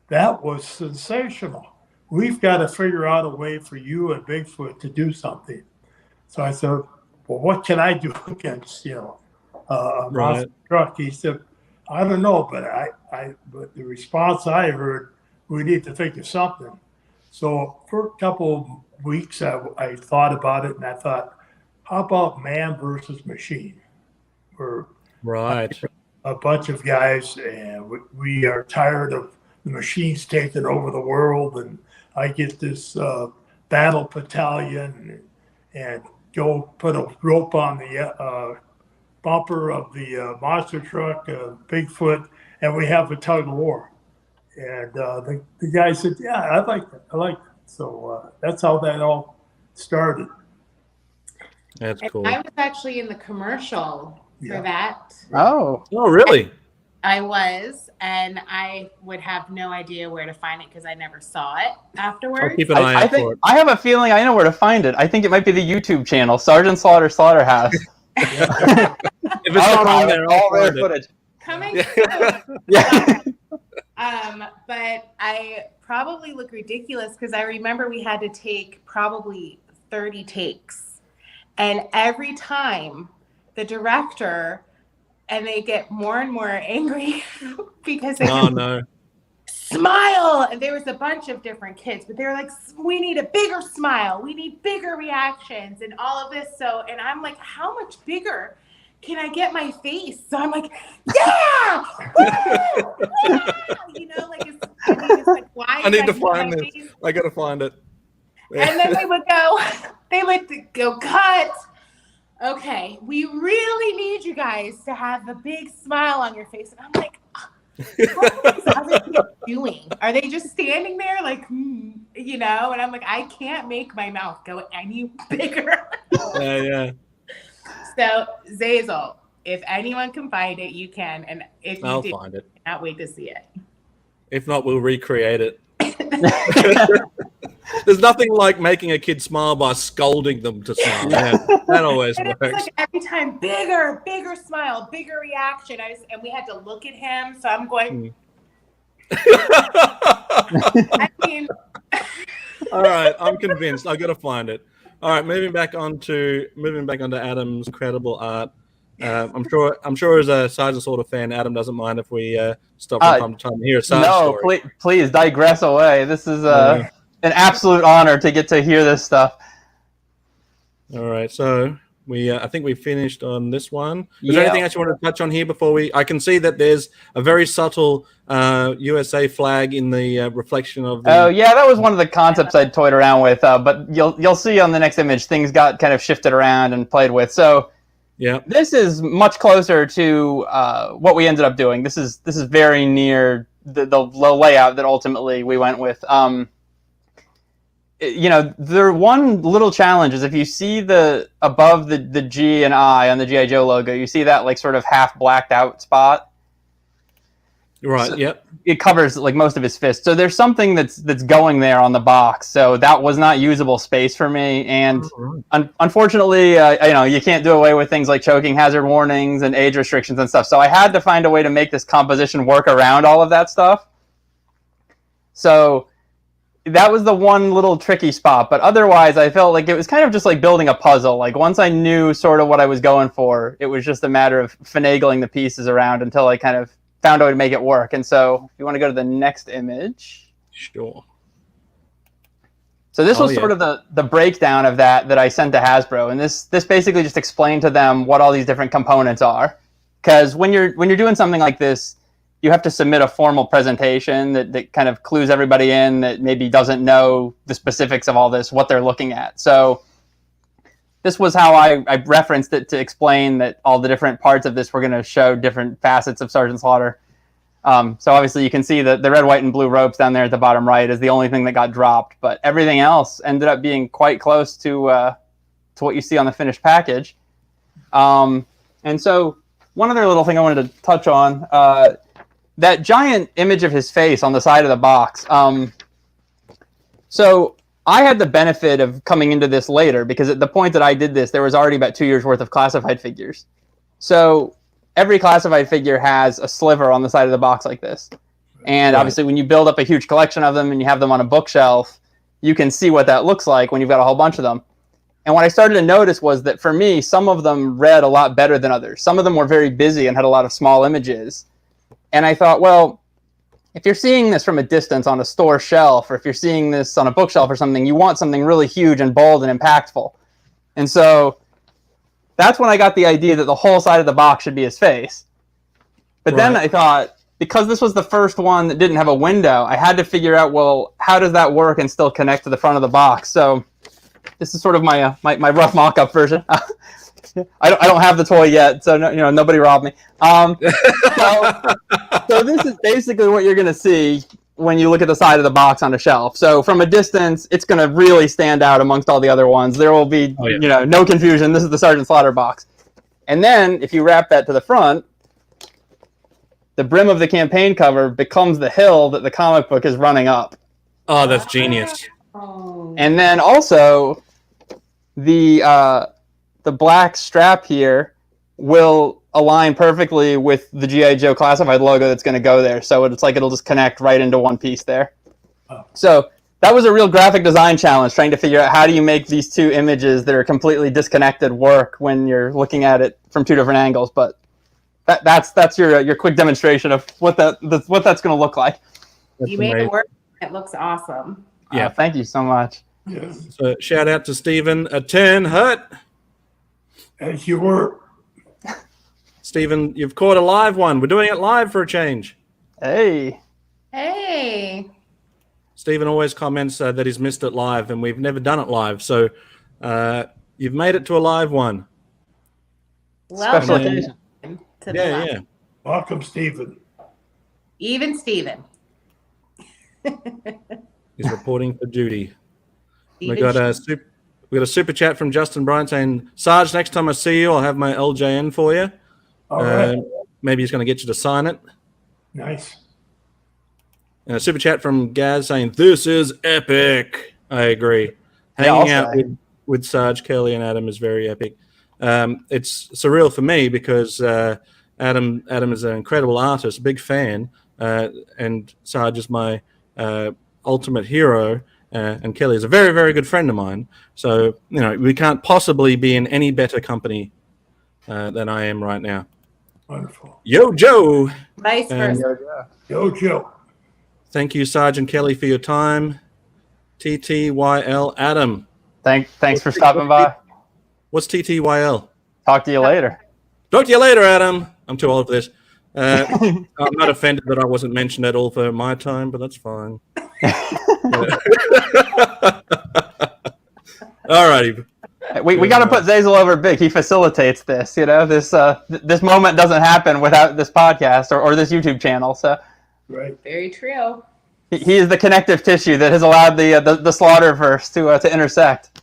that was sensational. We've got to figure out a way for you and Bigfoot to do something. So I said, well, what can I do against, a monster truck? He said, I don't know, but the response I heard, we need to think of something. So for a couple of weeks, I thought about it, and I thought, how about man versus machine? We're a bunch of guys, and we are tired of the machines taking over the world, and I get this battle battalion and go put a rope on the bumper of the monster truck, Bigfoot, and we have a tug of war. And the guy said, yeah, I like that. So that's how that all started. That's And cool. I was actually in the commercial for that. Oh. Oh, really? I was, and I would have no idea where to find it because I never saw it I'll afterwards. keep an eye I out for think it. I have a feeling I know where to find it. I think it might be the YouTube channel, Sergeant Slaughterhouse. If it's not on there, I'll all their find it. footage. Coming Yeah. soon. Yeah. But I probably look ridiculous because I remember we had to take probably 30 takes. And every time the director, and they get more and more angry because they smile. And there was a bunch of different kids, but they were like, we need a bigger smile. We need bigger reactions and all of this. So, and I'm like, how much bigger can I get my face? So I'm like, yeah! Woo! Woo! It's like, why? I need to get find my this. face? I got to find it. And then they would go, cut. Okay, we really need you guys to have a big smile on your face. And I'm like, what are these other people doing? Are they just standing there like, And I'm like, I can't make my mouth go any bigger. Yeah. Oh, So, Zazel, if anyone can find it, you can. And if you I'll do, find it. I can't wait to see it. If not, we'll recreate it. There's nothing like making a kid smile by scolding them to smile. Yeah, that always And it works. was like every time, bigger smile, bigger reaction. And we had to look at him. So I'm going, I mean, All right, I'm convinced. I've got to find it. All right, moving back onto Adam's incredible art. I'm sure as a Sergeant Slaughter fan, Adam doesn't mind if we stop from time to time and hear a Sarge story. Please digress away. This is an absolute honor to get to hear this stuff. All right, so I think we finished on this one. Is there anything else you want to touch on here before I can see that there's a very subtle USA flag in the reflection of the... Oh yeah, that was one of the concepts I'd toyed around with, but you'll see on the next image things got kind of shifted around and played with. So yeah, this is much closer to what we ended up doing. This is very near the layout that ultimately we went with. the one little challenge is if you see the above the G and I on the GI Joe logo, you see that like sort of half blacked out spot. Right. So yep. It covers like most of his fist. So there's something that's going there on the box. So that was not usable space for me. And unfortunately, you can't do away with things like choking hazard warnings and age restrictions and stuff. So I had to find a way to make this composition work around all of that stuff. So that was the one little tricky spot. But otherwise, I felt like it was kind of just like building a puzzle. Like once I knew sort of what I was going for, it was just a matter of finagling the pieces around until I kind of found a way to make it work. And so if you want to go to the next image. Sure. So this was sort of the breakdown of that I sent to Hasbro. And this basically just explained to them what all these different components are. Because when you're doing something like this, you have to submit a formal presentation that kind of clues everybody in that maybe doesn't know the specifics of all this, what they're looking at. So this was how I referenced it to explain that all the different parts of this were going to show different facets of Sergeant Slaughter. So obviously you can see that the red, white, and blue ropes down there at the bottom right is the only thing that got dropped. But everything else ended up being quite close to what you see on the finished package. And so one other little thing I wanted to touch on, that giant image of his face on the side of the box. So I had the benefit of coming into this later because at the point that I did this, there was already about 2 years worth of classified figures. So every classified figure has a sliver on the side of the box like this. And obviously when you build up a huge collection of them and you have them on a bookshelf, you can see what that looks like when you've got a whole bunch of them. And what I started to notice was that for me, some of them read a lot better than others. Some of them were very busy and had a lot of small images. And I thought, well, if you're seeing this from a distance on a store shelf, or if you're seeing this on a bookshelf or something, you want something really huge and bold and impactful. And so that's when I got the idea that the whole side of the box should be his face. But then I thought, because this was the first one that didn't have a window, I had to figure out, well, how does that work and still connect to the front of the box? So this is sort of my my rough mock-up version. I don't have the toy yet, so nobody robbed me. So this is basically what you're going to see when you look at the side of the box on a shelf. So from a distance, it's going to really stand out amongst all the other ones. There will be no confusion. This is the Sergeant Slaughter box. And then if you wrap that to the front, the brim of the campaign cover becomes the hill that the comic book is running up. Oh, that's genius. And then also the black strap here will align perfectly with the GI Joe Classified logo that's going to go there. So it's like it'll just connect right into one piece there. So that was a real graphic design challenge, trying to figure out how do you make these two images that are completely disconnected work when you're looking at it from two different angles. But that's your quick demonstration of what that's going to look like. You made it work. It looks awesome. Yeah, thank you so much. Yeah. So shout out to Stephen at 10 Hut. As you were. Stephen, you've caught a live one. We're doing it live for a change. Hey. Stephen always comments that he's missed it live, and we've never done it live. So you've made it to a live one. Special occasion. Yeah. Welcome, Stephen. Even Stephen. He's reporting for duty. We got a super chat from Justin Bryant saying, Sarge, next time I see you, I'll have my LJN for you. All right. Maybe he's going to get you to sign it. Nice. And a super chat from Gazz saying, this is epic. I agree. Hanging out with Sarge, Kelly, and Adam is very epic. It's surreal for me because Adam is an incredible artist, big fan, and Sarge is my ultimate hero. And Kelly is a very, very good friend of mine. So, we can't possibly be in any better company than I am right now. Wonderful. Yo, Joe. Vice versa. Yo, Joe. Thank you, Sergeant Kelly, for your time. TTYL Adam. Thanks for stopping by. What's TTYL? Talk to you later. Talk to you later, Adam. I'm too old for this. I'm not offended that I wasn't mentioned at all for my time, but that's fine. All righty. We got to put Zazel over big. He facilitates this. This moment doesn't happen without this podcast or this YouTube channel. So, right. Very true. He is the connective tissue that has allowed the Slaughterverse to intersect.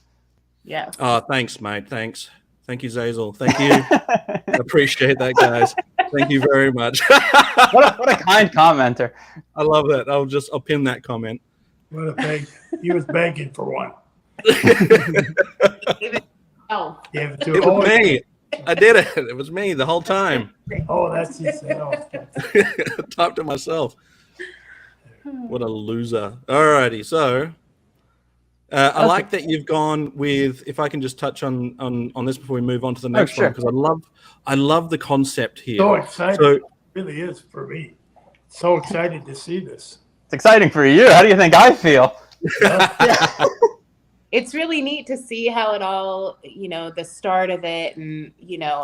Yes. Oh, thanks, mate. Thanks. Thank you, Zazel. Thank you. Appreciate that, guys. Thank you very much. What a kind commenter. I love that. I'll pin that comment. What a beg. He was begging for one. Oh, Gave it to It him. was me. I did it. It was me the whole time. Oh, that's his. Talk to myself. What a loser. Alrighty, so I like that you've gone with. If I can just touch on this before we move on to the next sure. one, because I love the concept here. So excited. So- It really is for me. So excited to see this. It's exciting for you. How do you think I feel? it's really neat to see how it all, the start of it and,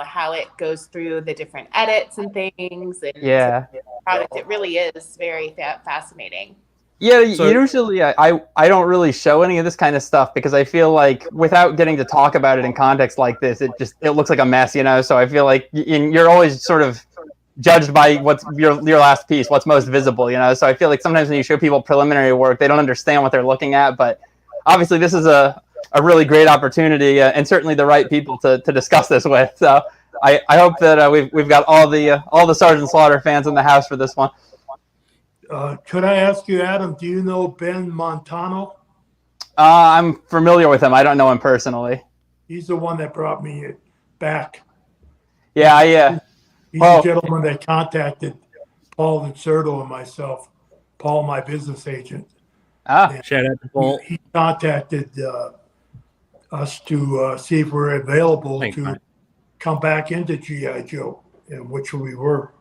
how it goes through the different edits and things. And Yeah. the product, it really is very fascinating. Yeah, So- usually I don't really show any of this kind of stuff because I feel like without getting to talk about it in context like this, it looks like a mess, So I feel like you're always sort of judged by what's your last piece, what's most visible, So I feel like sometimes when you show people preliminary work, they don't understand what they're looking at. But obviously, this is a really great opportunity and certainly the right people to discuss this with. So I hope that we've got all the Sergeant Slaughter fans in the house for this one. Could I ask you, Adam, do you know Ben Montano? I'm familiar with him. I don't know him personally. He's the one that brought me back. Yeah, He's Oh. the gentleman that contacted Paul Incerto and myself, Paul, my business agent. Shout out to Paul. He contacted us to see if we're available Thanks, to mate. come back into GI Joe, in which we were.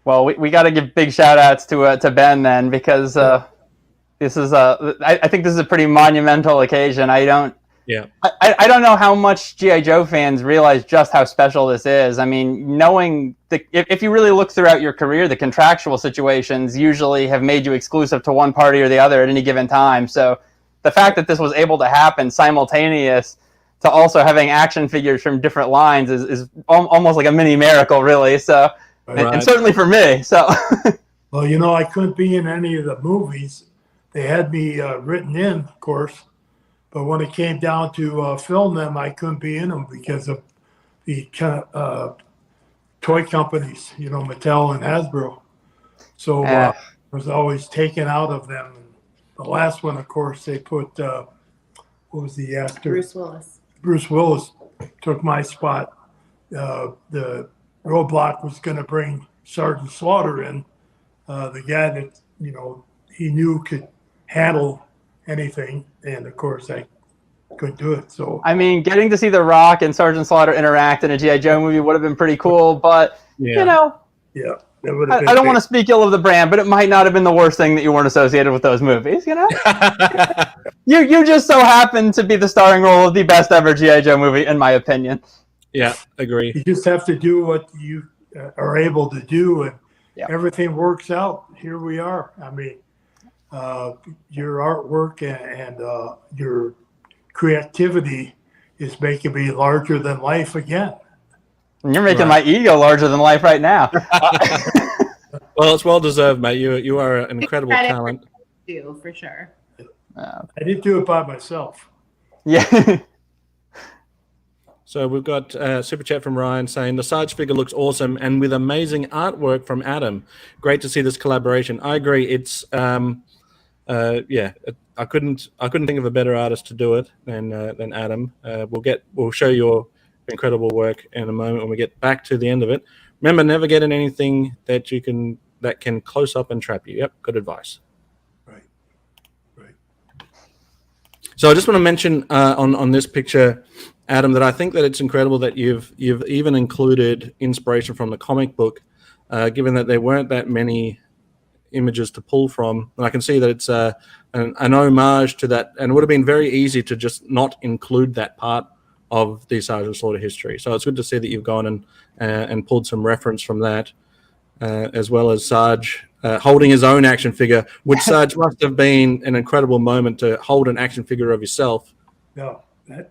Well, we got to give big shout outs to Ben then because this is I think this is a pretty monumental occasion. I don't know how much GI Joe fans realize just how special this is. I mean, knowing if you really look throughout your career, the contractual situations usually have made you exclusive to one party or the other at any given time. So the fact that this was able to happen simultaneous to also having action figures from different lines is almost like a mini miracle, really. So. And certainly for me. So, Well, I couldn't be in any of the movies. They had me written in, of course, but when it came down to film them, I couldn't be in them because of the toy companies, Mattel and Hasbro. So I was always taken out of them. The last one, of course, they put what was the actor? Bruce Willis. Bruce Willis took my spot. The Roadblock was going to bring Sergeant Slaughter in, the guy that he knew could handle anything, and of course I couldn't do it. So I mean, getting to see The Rock and Sergeant Slaughter interact in a GI Joe movie would have been pretty cool. But yeah, that would have been. I don't want to speak ill of the brand, but it might not have been the worst thing that you weren't associated with those movies. You just so happen to be the starring role of the best ever GI Joe movie, in my opinion. Yeah, agree. You just have to do what you are able to do, and everything works out. Here we are. I mean, your artwork and your creativity is making me larger than life again. And you're making my ego larger than life right now. Well, it's well deserved, mate. You are an incredible talent. Do for sure. I didn't do it by myself. Yeah. So we've got super chat from Ryan saying the Sarge figure looks awesome and with amazing artwork from Adam. Great to see this collaboration. I agree. It's I couldn't think of a better artist to do it than Adam. We'll show your incredible work in a moment when we get back to the end of it. Remember, never get in anything that can close up and trap you. Yep, good advice. Right. So I just want to mention on this picture, Adam, that I think that it's incredible that you've even included inspiration from the comic book, given that there weren't that many images to pull from. And I can see that it's an homage to that, and it would have been very easy to just not include that part of the Sergeant Slaughter history. So it's good to see that you've gone and pulled some reference from that, as well as Sarge holding his own action figure, which Sarge must have been an incredible moment to hold an action figure of yourself. No,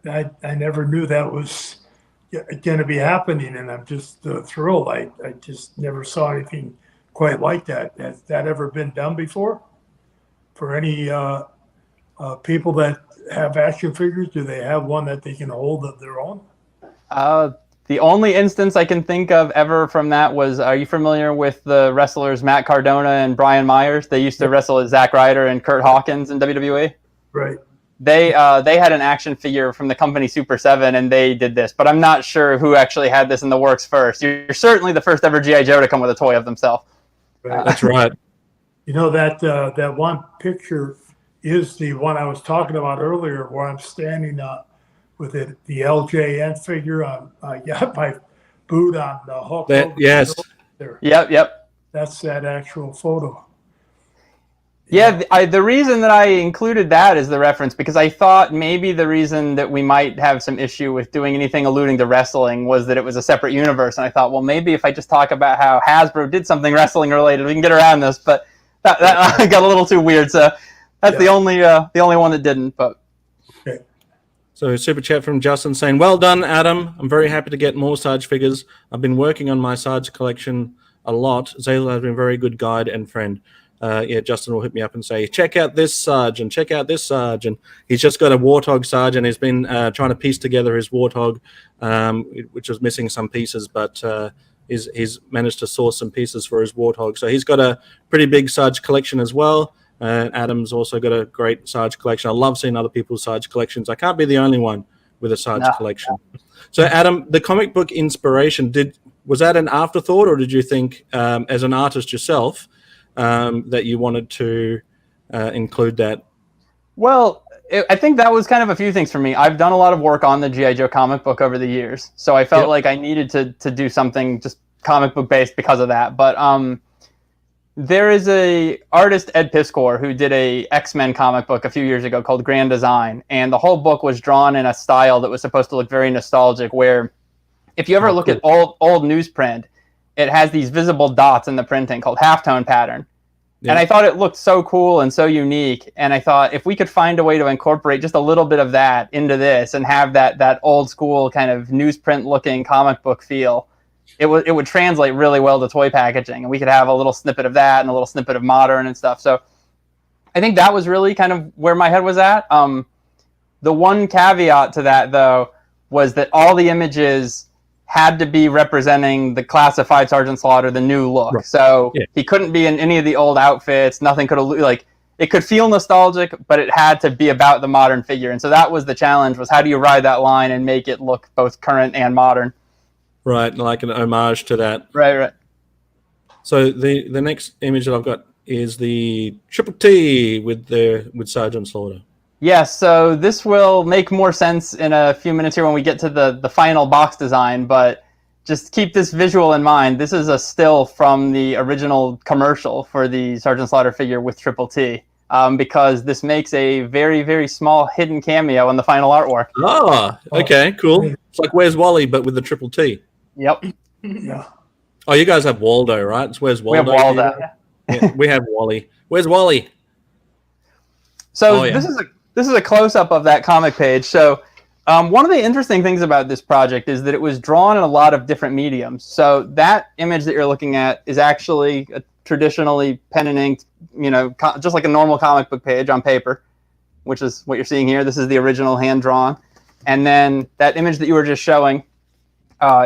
I never knew that was going to be happening, and I'm just thrilled. I just never saw anything quite like that. Has that ever been done before? for any people that have action figures? Do they have one that they can hold of their own? The only instance I can think of ever from that was, are you familiar with the wrestlers Matt Cardona and Brian Myers? They used to wrestle as Zack Ryder and Kurt Hawkins in WWE. Right. They had an action figure from the company Super 7, and they did this. But I'm not sure who actually had this in the works first. You're certainly the first ever GI Joe to come with a toy of themselves. Right. That's right. You know, that one picture is the one I was talking about earlier, where I'm standing with the LJN figure on. I got my boot on the hook. Yes. There. Yep. That's that actual photo. Yeah, the reason that I included that is the reference, because I thought maybe the reason that we might have some issue with doing anything alluding to wrestling was that it was a separate universe. And I thought, well, maybe if I just talk about how Hasbro did something wrestling related, we can get around this. But that got a little too weird. So that's the only one that didn't. But So super chat from Justin saying, well done, Adam. I'm very happy to get more Sarge figures. I've been working on my Sarge collection a lot. Zayla has been a very good guide and friend. Justin will hit me up and say, check out this Sarge and check out this Sarge. And he's just got a Warthog Sarge, and he's been trying to piece together his Warthog, which was missing some pieces, but he's managed to source some pieces for his Warthog. So he's got a pretty big Sarge collection as well. Adam's also got a great Sarge collection. I love seeing other people's Sarge collections. I can't be the only one with a Sarge collection. So, Adam, the comic book inspiration, was that an afterthought, or did you think, as an artist yourself, that you wanted to include that? Well, I think that was kind of a few things for me. I've done a lot of work on the GI Joe comic book over the years, so I felt like I needed to do something just comic book based because of that. But there is a artist, Ed Piskor, who did a X-Men comic book a few years ago called Grand Design, and the whole book was drawn in a style that was supposed to look very nostalgic, where if you ever look at old newsprint, it has these visible dots in the printing called halftone pattern. Yeah. And I thought it looked so cool and so unique, and I thought if we could find a way to incorporate just a little bit of that into this and have that old school kind of newsprint looking comic book feel, it would translate really well to toy packaging, and we could have a little snippet of that and a little snippet of modern and stuff. So I think that was really kind of where my head was at. The one caveat to that, though, was that all the images had to be representing the classified Sergeant Slaughter, the new look. Right. So he couldn't be in any of the old outfits. Nothing could it could feel nostalgic, but it had to be about the modern figure. And so that was the challenge, was how do you ride that line and make it look both current and modern? Right, like an homage to that. Right. So the next image that I've got is the Triple T with Sergeant Slaughter. Yes, so this will make more sense in a few minutes here when we get to the final box design, but just keep this visual in mind. This is a still from the original commercial for the Sergeant Slaughter figure with Triple T, because this makes a very, very small hidden cameo in the final artwork. Oh, okay, cool. It's like Where's Wally, but with the Triple T. Yep. Yeah. Oh, you guys have Waldo, right? It's Where's Waldo? We have Waldo. Yeah, we have Wally. Where's Wally? So this is a close-up of that comic page. So one of the interesting things about this project is that it was drawn in a lot of different mediums. So that image that you're looking at is actually a traditionally pen and ink, just like a normal comic book page on paper, which is what you're seeing here. This is the original hand-drawn. And then that image that you were just showing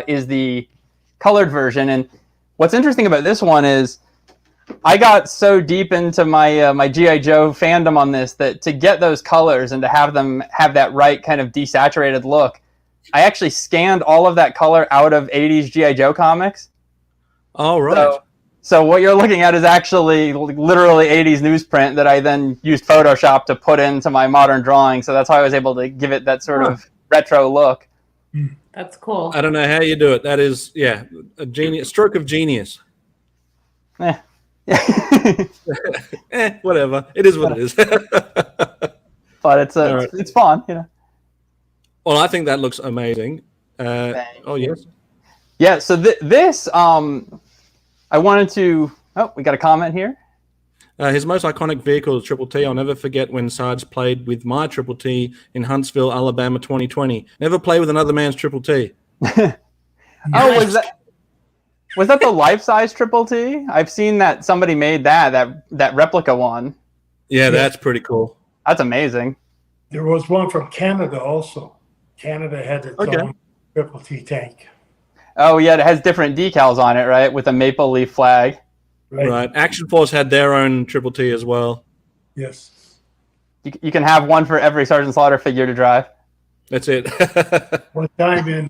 is the colored version. And what's interesting about this one is I got so deep into my my GI Joe fandom on this that to get those colors and to have them have that right kind of desaturated look, I actually scanned all of that color out of 80s GI Joe comics. Oh, right. So what you're looking at is actually literally 80s newsprint that I then used Photoshop to put into my modern drawing. So that's how I was able to give it that sort of retro look. That's cool. I don't know how you do it. That is, a genius, stroke of genius. Whatever. It is what it is. But it's fun, Well, I think that looks amazing. Yes. Yeah. So this I wanted to. Oh, we got a comment here. His most iconic vehicle is Triple T. I'll never forget when Sarge played with my Triple T in Huntsville, Alabama, 2020. Never play with another man's Triple T. Oh, was that the life-size Triple T? I've seen that somebody made that replica one. Yeah, that's pretty cool. That's amazing. There was one from Canada also. Canada had its own Triple T tank. Oh yeah, it has different decals on it, right? With a maple leaf flag. Right. Action Force had their own Triple T as well. Yes. You can have one for every Sergeant Slaughter figure to drive. That's it. One time in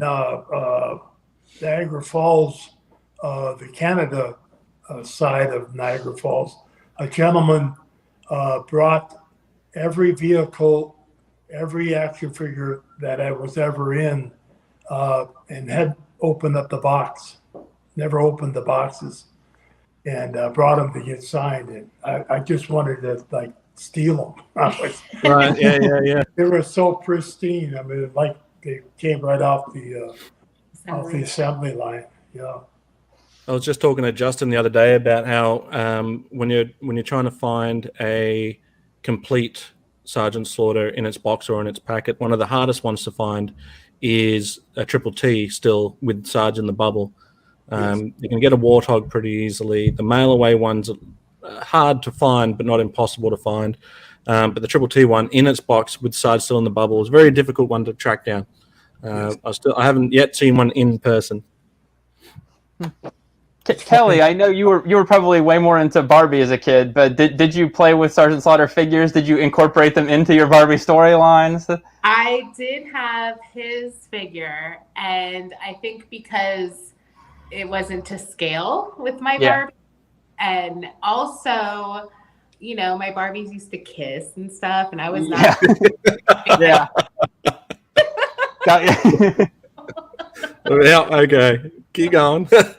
Niagara Falls, the Canada side of Niagara Falls, a gentleman brought every vehicle, every action figure that I was ever in, and had opened up the box. Never opened the boxes, and brought them to get signed. And I just wanted to like steal them. Right. Yeah. They were so pristine. I mean, like they came right off the assembly line. Yeah. I was just talking to Justin the other day about how when you're trying to find a complete Sergeant Slaughter in its box or in its packet, one of the hardest ones to find is a Triple T still with Sarge in the bubble. You can get a Warthog pretty easily. The mail away ones are hard to find, but not impossible to find. But the Triple T one in its box with Sarge still in the bubble is a very difficult one to track down. I haven't yet seen one in person. Kelly, I know you were probably way more into Barbie as a kid, but did you play with Sergeant Slaughter figures? Did you incorporate them into your Barbie storylines? I did have his figure, and I think because it wasn't to scale with my Barbie, and also, you know, my Barbies used to kiss and stuff, and I was not. Yeah. Yeah. Okay. Keep going. The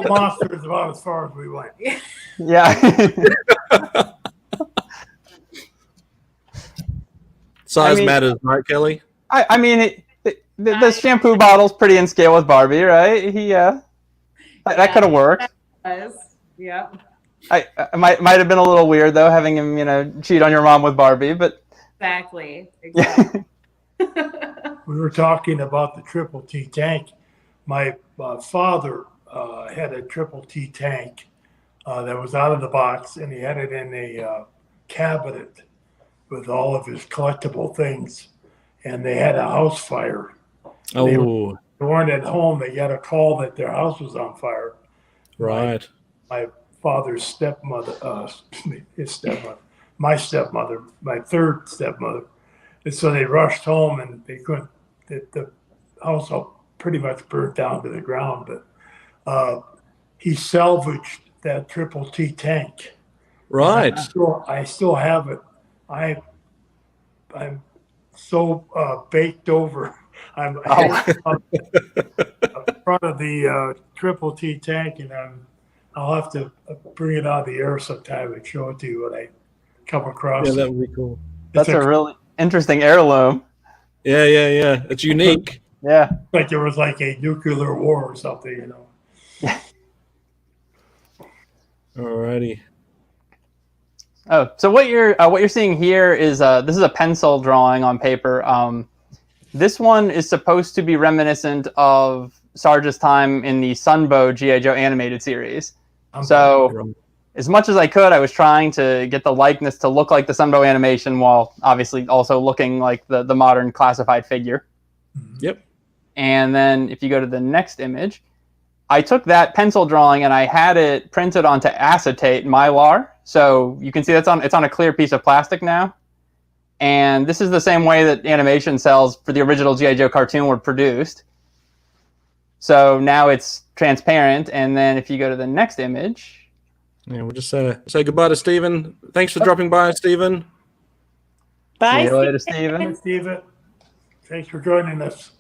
monster is about as far as we went. Yeah. Size matters, right, Kelly? I mean, the shampoo bottle's pretty in scale with Barbie, right? That could have worked. Yeah. I might have been a little weird though, having him, cheat on your mom with Barbie, but Exactly. We were talking about the Triple T tank. My father had a Triple T tank that was out of the box, and he had it in a cabinet with all of his collectible things. And they had a house fire. They weren't at home. They got a call that their house was on fire. Right. My father's stepmother, my stepmother, my third stepmother. And so they rushed home, and they couldn't. The house pretty much burnt down to the ground. But he salvaged that Triple T tank. Right. I still have it. I'm so baked over. I'm in front of the Triple T tank, and I'll have to bring it out of the air sometime and show it to you when I come across it. Yeah, that would be cool. That's a really interesting heirloom. Yeah. It's unique. Yeah. Like there was like a nuclear war or something, Yeah. Alrighty. Oh, so what you're seeing here is this is a pencil drawing on paper. This one is supposed to be reminiscent of Sarge's time in the Sunbow GI Joe animated series. So, as much as I could, I was trying to get the likeness to look like the Sunbow animation, while obviously also looking like the modern classified figure. Yep. And then if you go to the next image, I took that pencil drawing and I had it printed onto acetate Mylar. So you can see it's on a clear piece of plastic now. And this is the same way that animation cells for the original GI Joe cartoon were produced. So now it's transparent. And then if you go to the next image. Yeah, we'll just say goodbye to Stephen. Thanks for dropping by, Stephen. Bye. See you later, Stephen. Hi, Stephen. Thanks for joining us.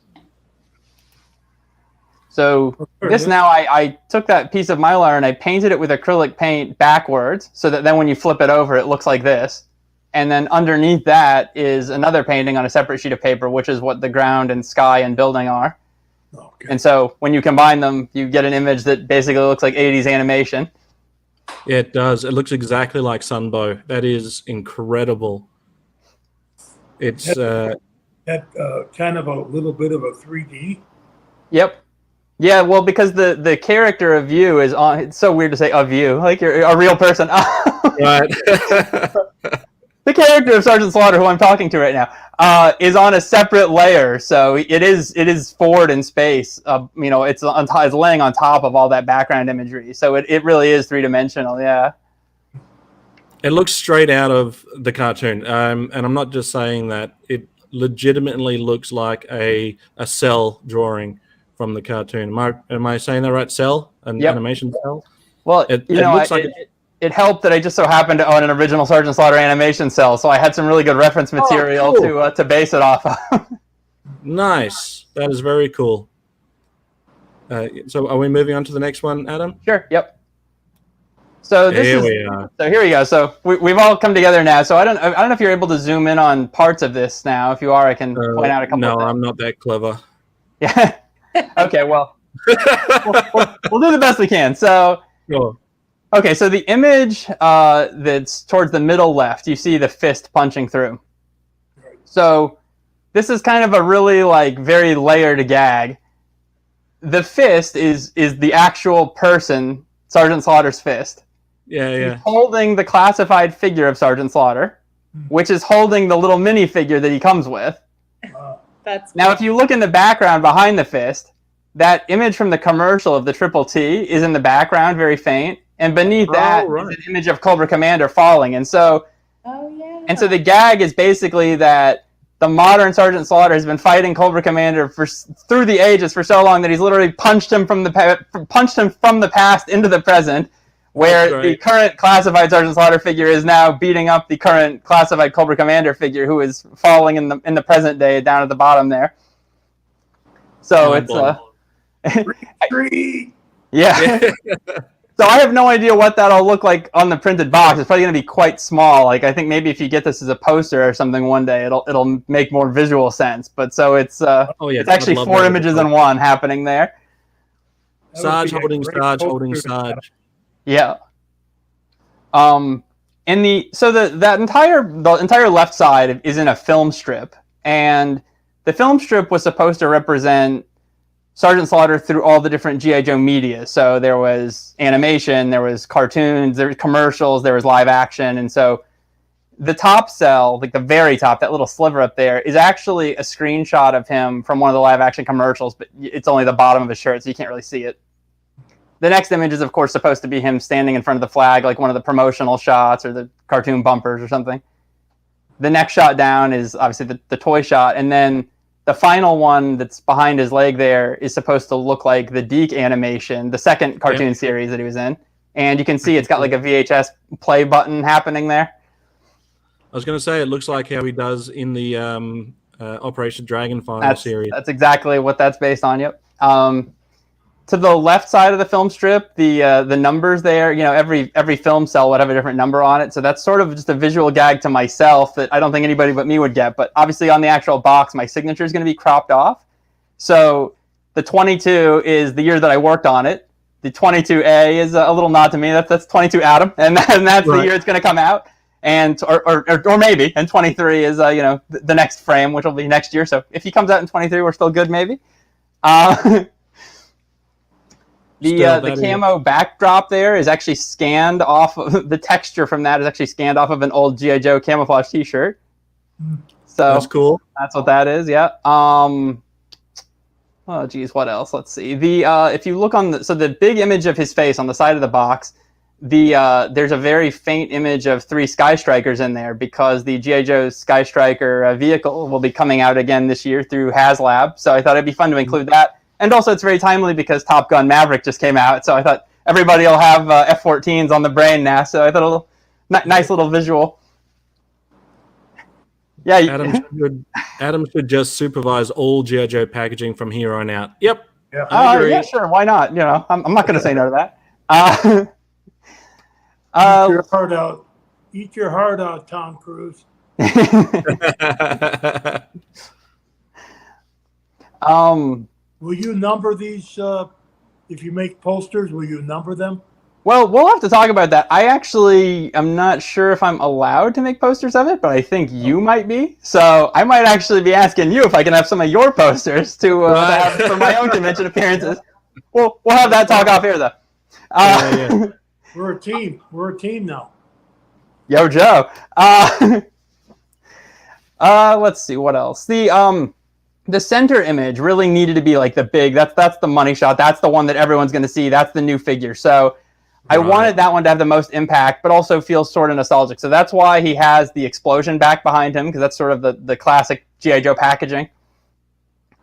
So now I took that piece of Mylar and I painted it with acrylic paint backwards so that then when you flip it over, it looks like this. And then underneath that is another painting on a separate sheet of paper, which is what the ground and sky and building are. Okay. And so when you combine them, you get an image that basically looks like 80s animation. Yeah, it does. It looks exactly like Sunbow. That is incredible. It's that kind of a little bit of a 3D. Yep. Yeah, well, because the character of you is on. It's so weird to say of you, like you're a real person. Right. The character of Sergeant Slaughter, who I'm talking to right now, is on a separate layer, so it is forward in space. It's laying on top of all that background imagery, so it really is 3-dimensional. Yeah. It looks straight out of the cartoon, and I'm not just saying that. It legitimately looks like a cell drawing from the cartoon. Am I saying that right? Cell, an animation cell. Well, it looks like it helped that I just so happened to own an original Sergeant Slaughter animation cell, so I had some really good reference material cool. to base it off of. Nice. That is very cool. So are we moving on to the next one, Adam? Sure. Yep. So here we go. So we've all come together now. So I don't know if you're able to zoom in on parts of this now. If you are, I can point out a couple. No, I'm not that clever. Yeah. Okay. Well, we'll do the best we can. So. Sure. Okay, so the image that's towards the middle left, you see the fist punching through. So this is kind of a really very layered gag. The fist is the actual person, Sergeant Slaughter's fist. Yeah. He's holding the classified figure of Sergeant Slaughter, which is holding the little minifigure that he comes with. That's now, if you look in the background behind the fist, that image from the commercial of the Triple T is in the background, very faint. And beneath that is an image of Cobra Commander falling. And so the gag is basically that the modern Sergeant Slaughter has been fighting Cobra Commander through the ages for so long that he's literally punched him from the past into the present, where the current classified Sergeant Slaughter figure is now beating up the current classified Cobra Commander figure, who is falling in the present day down at the bottom there. So yeah. So I have no idea what that'll look like on the printed box. It's probably going to be quite small. I think maybe if you get this as a poster or something one day, it'll make more visual sense. But so it's actually 4 images in one happening there. Sarge holding Sarge holding Sarge. Yeah. The entire left side is in a film strip, and the film strip was supposed to represent Sergeant Slaughter through all the different GI Joe media. So there was animation, there was cartoons, there was commercials, there was live action. And so the top cell, the very top, that little sliver up there, is actually a screenshot of him from one of the live action commercials, but it's only the bottom of his shirt, so you can't really see it. The next image is, of course, supposed to be him standing in front of the flag, like one of the promotional shots or the cartoon bumpers or something. The next shot down is obviously the toy shot, and then the final one that's behind his leg there is supposed to look like the Deke animation, the second cartoon series that he was in. And you can see it's got a VHS play button happening there. I was going to say, it looks like how he does in the Operation Dragonfire series. That's exactly what that's based on, yep. To the left side of the film strip, the numbers there, every film cell would have a different number on it. So that's sort of just a visual gag to myself that I don't think anybody but me would get. But obviously on the actual box, my signature is going to be cropped off. So the 22 is the year that I worked on it. The 22A is a little nod to me. That's 22 Adam, and that's the year it's going to come out. And or maybe, and 23 is the next frame, which will be next year. So if he comes out in 23, we're still good, maybe. The camo backdrop there is actually scanned off of the texture from that is actually scanned off of an old GI Joe camouflage T-shirt. So that's cool. That's what that is. Yeah. Oh geez, what else? Let's see. If you look on the big image of his face on the side of the box, there's a very faint image of 3 Sky Strikers in there because the GI Joe Sky Striker vehicle will be coming out again this year through HasLab. So I thought it'd be fun to include that. And also, it's very timely because Top Gun Maverick just came out, so I thought everybody will have F-14s on the brain now. So I thought nice little visual. Yeah, Adam should just supervise all GI Joe packaging from here on out. Yep. Yeah. Yeah, sure. Why not? I'm not going to say no to that. Eat your heart out. Eat your heart out, Tom Cruise. Will you number these? If you make posters, will you number them? Well, we'll have to talk about that. I'm not sure if I'm allowed to make posters of it, but I think you might be. So I might actually be asking you if I can have some of your posters to have for my own convention appearances. We'll have that talk off here, though. Yeah. We're a team. We're a team now. Yo, Joe. Let's see what else. The center image really needed to be like the big. That's the money shot. That's the one that everyone's going to see. That's the new figure. So I wanted that one to have the most impact, but also feel sort of nostalgic. So that's why he has the explosion back behind him, because that's sort of the classic GI Joe packaging.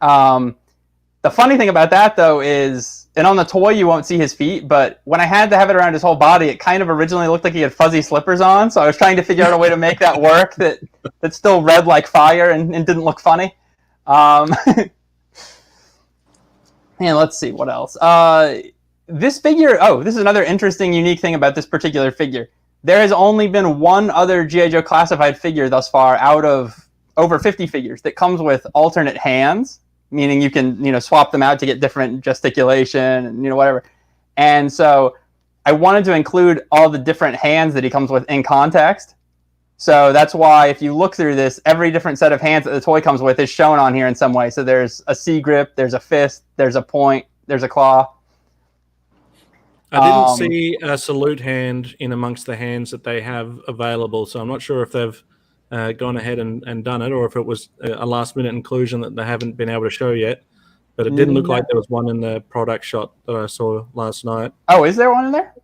The funny thing about that, though, is, and on the toy you won't see his feet, but when I had to have it around his whole body, it kind of originally looked like he had fuzzy slippers on. So I was trying to figure out a way to make that work that still read like fire and didn't look funny. And let's see what else. This figure, this is another interesting, unique thing about this particular figure. There has only been one other GI Joe Classified figure thus far out of over 50 figures that comes with alternate hands, meaning you can, swap them out to get different gesticulation and, whatever. And so I wanted to include all the different hands that he comes with in context. So that's why if you look through this, every different set of hands that the toy comes with is shown on here in some way. So there's a C grip, there's a fist, there's a point, there's a claw. I didn't see a salute hand in amongst the hands that they have available, so I'm not sure if they've gone ahead and done it, or if it was a last-minute inclusion that they haven't been able to show yet. But it didn't look like there was one in the product shot that I saw last night. Oh, is there one in there?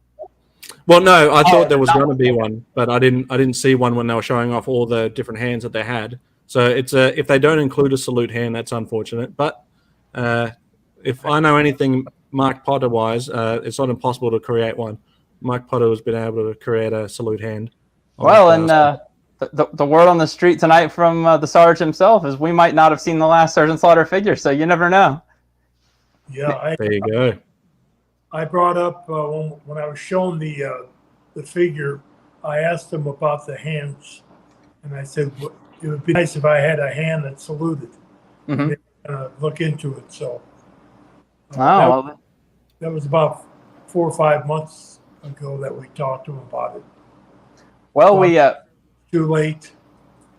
Well, no, I thought there was going to be one, but I didn't see one when they were showing off all the different hands that they had. So it's if they don't include a salute hand, that's unfortunate. But if I know anything Mike Potter-wise, it's not impossible to create one. Mike Potter has been able to create a salute hand. Well, and the word on the street tonight from the Sarge himself is we might not have seen the last Sergeant Slaughter figure, so you never know. Yeah, there you go. I brought up when I was showing the figure, I asked him about the hands, and I said it would be nice if I had a hand that saluted. Mm-hmm. Look into it. So that was about 4 or 5 months ago that we talked to him about it. Well, we too late.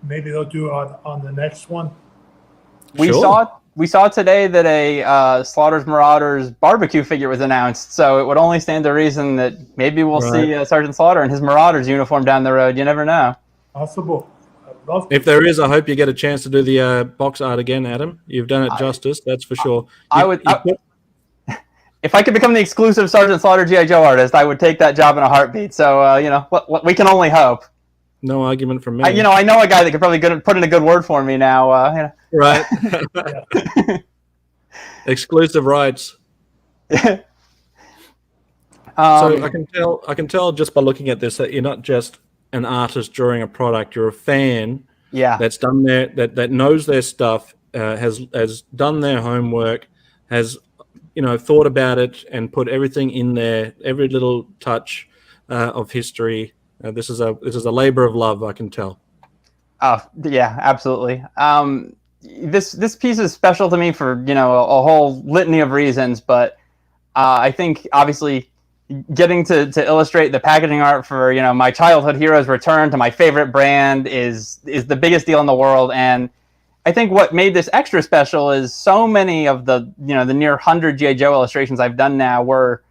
Maybe they'll do it on the next one. We saw today that a Slaughter's Marauders barbecue figure was announced, so it would only stand to reason that maybe we'll see Sergeant Slaughter in his Marauders uniform down the road. You never know. Possible. If there is, I hope you get a chance to do the box art again, Adam. You've done it justice, that's for sure. If I could become the exclusive Sergeant Slaughter GI Joe artist, I would take that job in a heartbeat. So, we can only hope. No argument from me. I know a guy that could probably put in a good word for me now. Right. Exclusive rights. So I can tell just by looking at this that you're not just an artist drawing a product. You're a fan. Yeah. That's done that knows their stuff, has done their homework, has thought about it and put everything in there, every little touch of history. This is a labor of love, I can tell. Oh yeah, absolutely. This piece is special to me for a whole litany of reasons, but I think obviously getting to illustrate the packaging art for my childhood hero's return to my favorite brand is the biggest deal in the world. And I think what made this extra special is so many of the the near 100 GI Joe illustrations I've done now were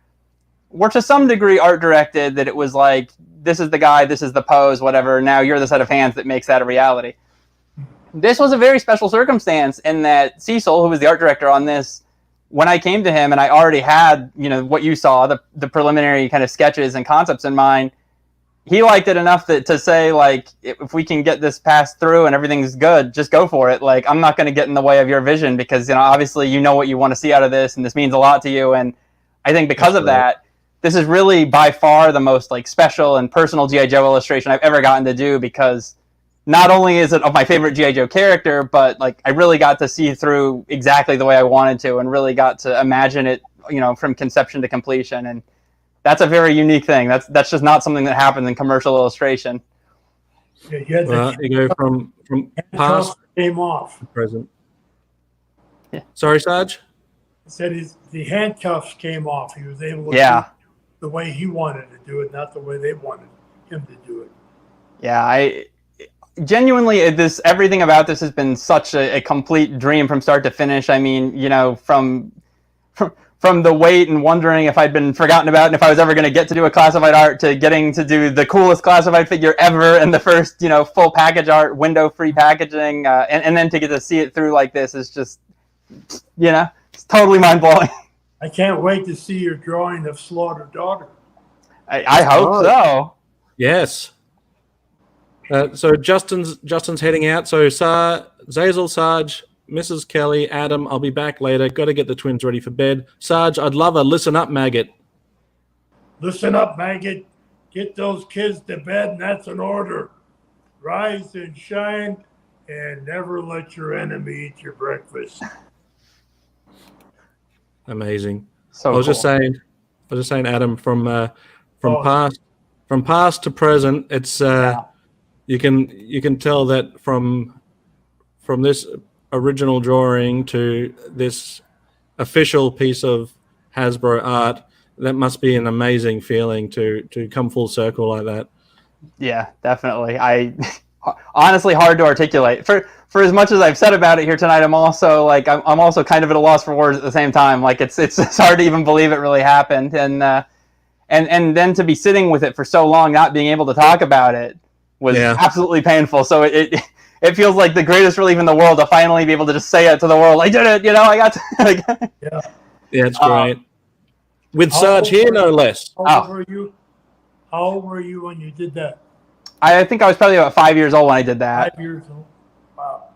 to some degree art directed, that it was like, this is the guy, this is the pose, whatever, now you're the set of hands that makes that a reality. This was a very special circumstance in that Cecil, who was the art director on this, when I came to him and I already had, what you saw, the preliminary kind of sketches and concepts in mind, he liked it enough to say, like, if we can get this passed through and everything's good, just go for it. Like, I'm not going to get in the way of your vision because, obviously what you want to see out of this, and this means a lot to you. And I think because of that, this is really by far the most special and personal GI Joe illustration I've ever gotten to do, because not only is it of my favorite GI Joe character, but I really got to see through exactly the way I wanted to, and really got to imagine it, from conception to completion. And that's a very unique thing. That's just not something that happens in commercial illustration. Yeah, you go from past came off to present. Yeah. Sorry, Sarge? He said the handcuffs came off. He was able to do the way he wanted to do it, not the way they wanted him to do it. Yeah, I genuinely, everything about this has been such a complete dream from start to finish. I mean, from from the wait and wondering if I'd been forgotten about and if I was ever going to get to do a classified art to getting to do the coolest classified figure ever and the first, full package art, window-free packaging, and then to get to see it through like this is just, it's totally mind-blowing. I can't wait to see your drawing of Slaughter Daughter. I hope so. Yes. So Justin's heading out. So Zazel, Sarge, Mrs. Kelly, Adam, I'll be back later. Got to get the twins ready for bed. Sarge, I'd love a listen up, maggot. Listen up, maggot. Get those kids to bed, and that's an order. Rise and shine, and never let your enemy eat your breakfast. Amazing. So I was just saying, Adam, from past to present, it's you can tell that from this original drawing to this official piece of Hasbro art, that must be an amazing feeling to come full circle like that. Yeah, definitely. I honestly hard to articulate. For as much as I've said about it here tonight, I'm also I'm also kind of at a loss for words at the same time. Like it's hard to even believe it really happened, and then to be sitting with it for so long, not being able to talk about it was absolutely painful. So it feels like the greatest relief in the world to finally be able to just say it to the world. I did it, I got to. Yeah, it's great. With Sarge here, no less. How old were you when you did that? I think I was probably about 5 years old when I did that. 5 years old. Wow.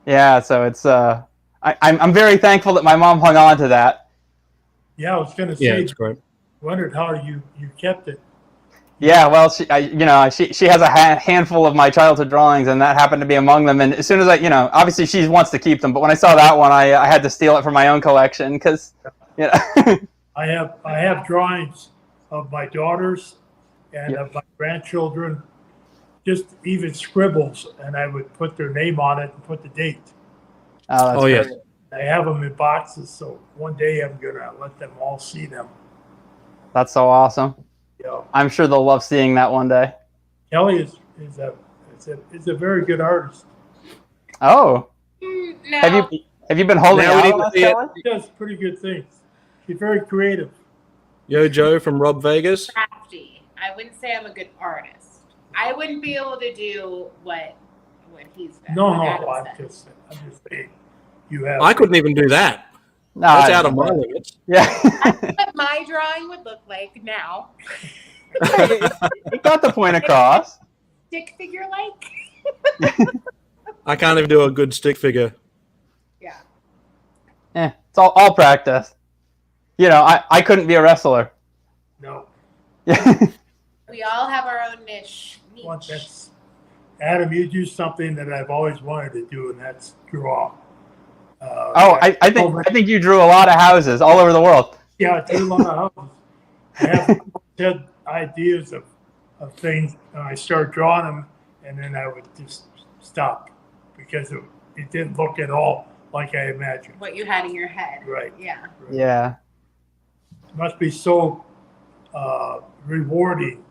Yeah, so it's I'm very thankful that my mom hung on to that. Yeah, I was going to say. Yeah, it's great. Wondered how you kept it. Yeah, well, she has a handful of my childhood drawings, and that happened to be among them. And as soon as obviously she wants to keep them, but when I saw that one, I had to steal it for my own collection because, I have drawings of my daughters and of my grandchildren, just even scribbles, and I would put their name on it and put the date. Oh, yes. I have them in boxes, so one day I'm gonna let them all see them. That's so awesome. Yeah. I'm sure they'll love seeing that one day. Kelly is a very good artist. Oh. No. Have you been holding Now we need out to on see Kelly? She does pretty good things. She's very creative. Yo Joe from Rob Vegas. Crafty. I wouldn't say I'm a good artist. I wouldn't be able to do what he's done. No, what Adam's I'm done. just saying you have. I couldn't even do that. No, That's out of my limits. Yeah. What my drawing would look like now. You got the point across. Stick figure like. I can't even do a good stick figure. Yeah. It's all practice. I couldn't be a wrestler. No. We all have our own niche. Well, Adam, you do something that I've always wanted to do, and that's draw. I think you drew a lot of houses all over the world. Yeah, I drew a lot of houses. I have had ideas of things, and I start drawing them, and then I would just stop because it didn't look at all like I imagined. What you had in your head. Right. Yeah. Right. Yeah. It must be so rewarding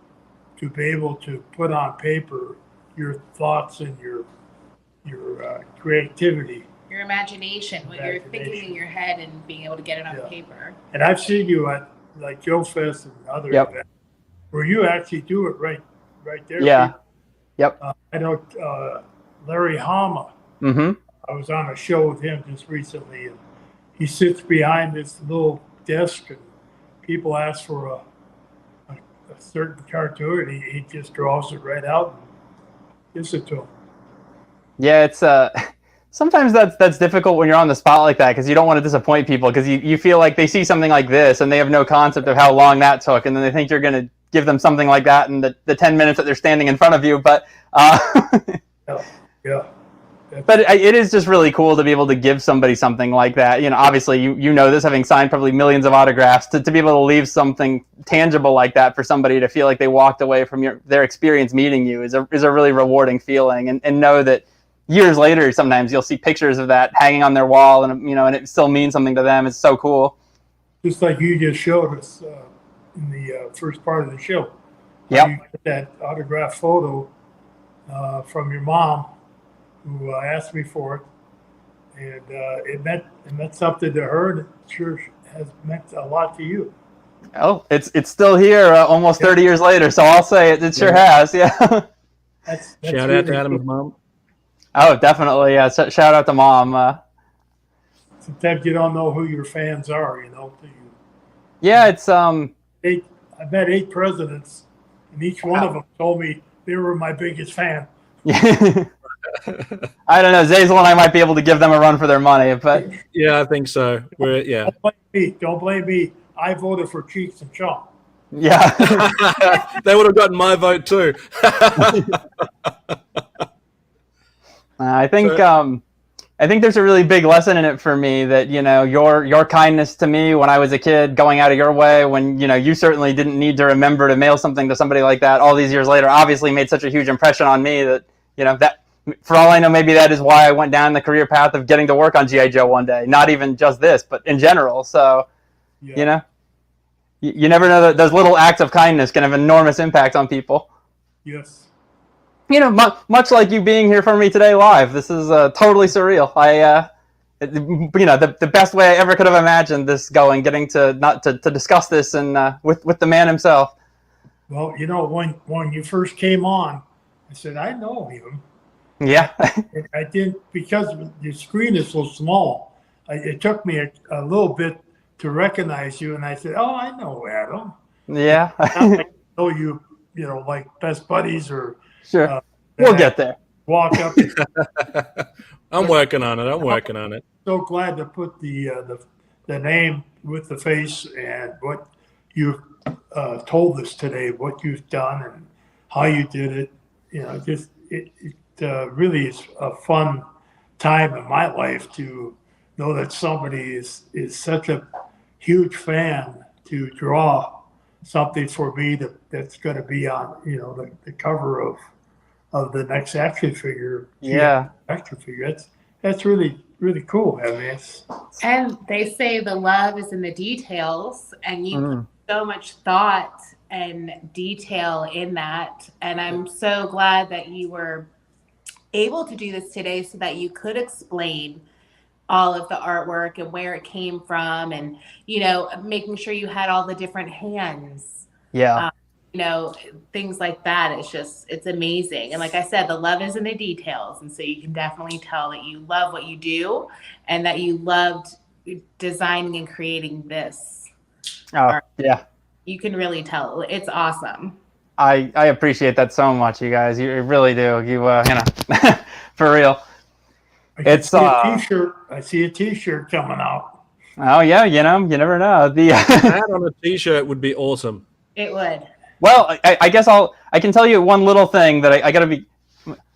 to be able to put on paper your thoughts and your creativity. Your imagination, what you're thinking in your head and being able to get it on paper. And I've seen you at like Joe Fest and other events where you actually do it right there. Yeah. Yep. I know Larry Hama. Mm-hmm. I was on a show with him just recently, and he sits behind this little desk, and people ask for a certain cartoon, and he just draws it right out and gives it to them. Yeah, it's sometimes that's difficult when you're on the spot like that because you don't want to disappoint people because you feel like they see something like this and they have no concept of how long that took, and then they think you're going to give them something like that in the 10 minutes that they're standing in front of you. But yeah. But it is just really cool to be able to give somebody something like that. Obviously you know this, having signed probably millions of autographs, to be able to leave something tangible like that for somebody to feel like they walked away from their experience meeting you is a really rewarding feeling, and know that years later sometimes you'll see pictures of that hanging on their wall and and it still means something to them. It's so cool. Just like you just showed us in the first part of the show. Yep. You get that autograph photo from your mom, who asked me for it, and it meant something to her. And it sure has meant a lot to you. Oh, it's still here almost 30 years later, so I'll say it sure has. Yeah. That's Shout really out to Adam's cool. mom. Oh, definitely. Yeah. Shout out to Mom. Sometimes you don't know who your fans are, till you. Yeah, it's I've met 8 presidents, and each one of them told me they were my biggest fan. I don't know. Zazel and I might be able to give them a run for their money, but Yeah, I think so. Don't blame me. I voted for Cheeks and Chong. yeah. They would have gotten my vote too. I think there's a really big lesson in it for me that, your kindness to me when I was a kid, going out of your way when, you certainly didn't need to remember to mail something to somebody like that all these years later, obviously made such a huge impression on me that, that for all I know, maybe that is why I went down the career path of getting to work on GI Joe one day. Not even just this, but in general. So, Yeah. You never know that those little acts of kindness can have enormous impact on people. Yes. Much like you being here for me today live. This is totally surreal. The best way I ever could have imagined this going, getting to discuss this and with the man himself. Well, when you first came on, I said, I know him. Yeah. I didn't, because your screen is so small, it took me a little bit to recognize you, and I said, oh, I know Adam. Yeah. I know you, like best buddies or Sure. We'll get there. Walk up. I'm working on it. So glad to put the name with the face and what you told us today, what you've done and how you did it. It really is a fun time in my life to know that somebody is such a huge fan to draw something for me that's going to be on the cover of the next action figure. Yeah. Action figure. That's really, really cool. I mean, And they say the love is in the details, and you put so much thought and detail in that. And I'm so glad that you were able to do this today so that you could explain all of the artwork and where it came from, and making sure you had all the different hands. Yeah. Things like that. It's amazing. And like I said, the love is in the details. And so you can definitely tell that you love what you do and that you loved designing and creating this. Oh, art. Yeah. You can really tell. It's awesome. I appreciate that so much, you guys. You really do. You for real. I see a T-shirt coming out. Oh yeah, you never know. The That on a T-shirt would be awesome. It would. Well, I guess I can tell you one little thing that I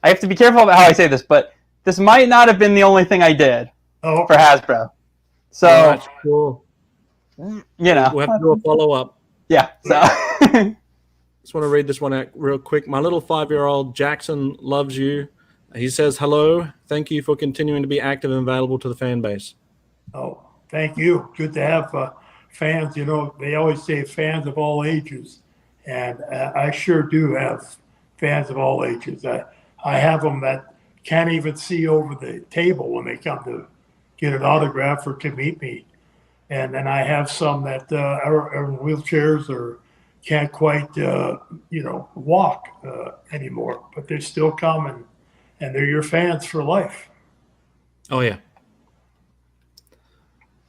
have to be careful about how I say this, but this might not have been the only thing I did for Hasbro. So that's cool. We'll have to do a follow-up. Yeah. So just want to read this one out real quick. My little 5-year-old Jackson loves you. He says, hello. Thank you for continuing to be active and available to the fan base. Oh, thank you. Good to have fans. They always say fans of all ages. And I sure do have fans of all ages. I have them that can't even see over the table when they come to get an autograph or to meet me. And then I have some that are in wheelchairs or can't quite, walk anymore. But they still come and they're your fans for life. Oh, yeah.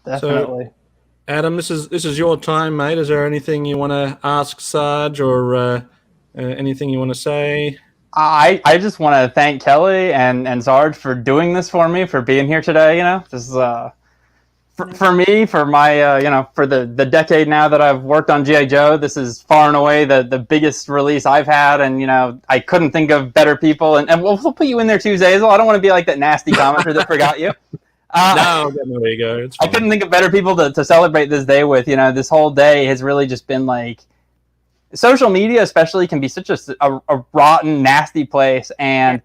definitely. So, Adam, this is your time, mate. Is there anything you want to ask Sarge or anything you want to say? I just want to thank Kelly and Sarge for doing this for me, for being here today. This is for me, for my for the decade now that I've worked on GI Joe. This is far and away the biggest release I've had, and I couldn't think of better people. And we'll put you in there too, Zazel. I don't want to be like that nasty commenter that forgot you. No, there you go. It's fine. I couldn't think of better people to celebrate this day with. This whole day has really just been like, social media especially can be such a rotten, nasty place. And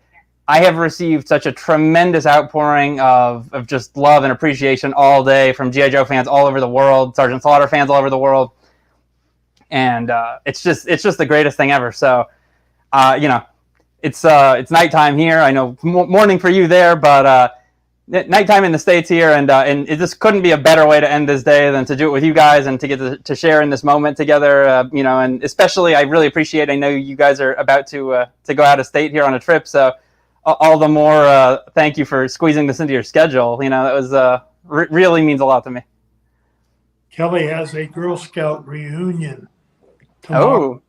I have received such a tremendous outpouring of just love and appreciation all day from GI Joe fans all over the world, Sergeant Slaughter fans all over the world. And it's just the greatest thing ever. So, it's nighttime here. I know morning for you there, but nighttime in the States here, and it just couldn't be a better way to end this day than to do it with you guys and to get to share in this moment together. And especially I really appreciate. I know you guys are about to go out of state here on a trip, so all the more thank you for squeezing this into your schedule. That was really means a lot to me. Kelly has a Girl Scout reunion tomorrow. Oh.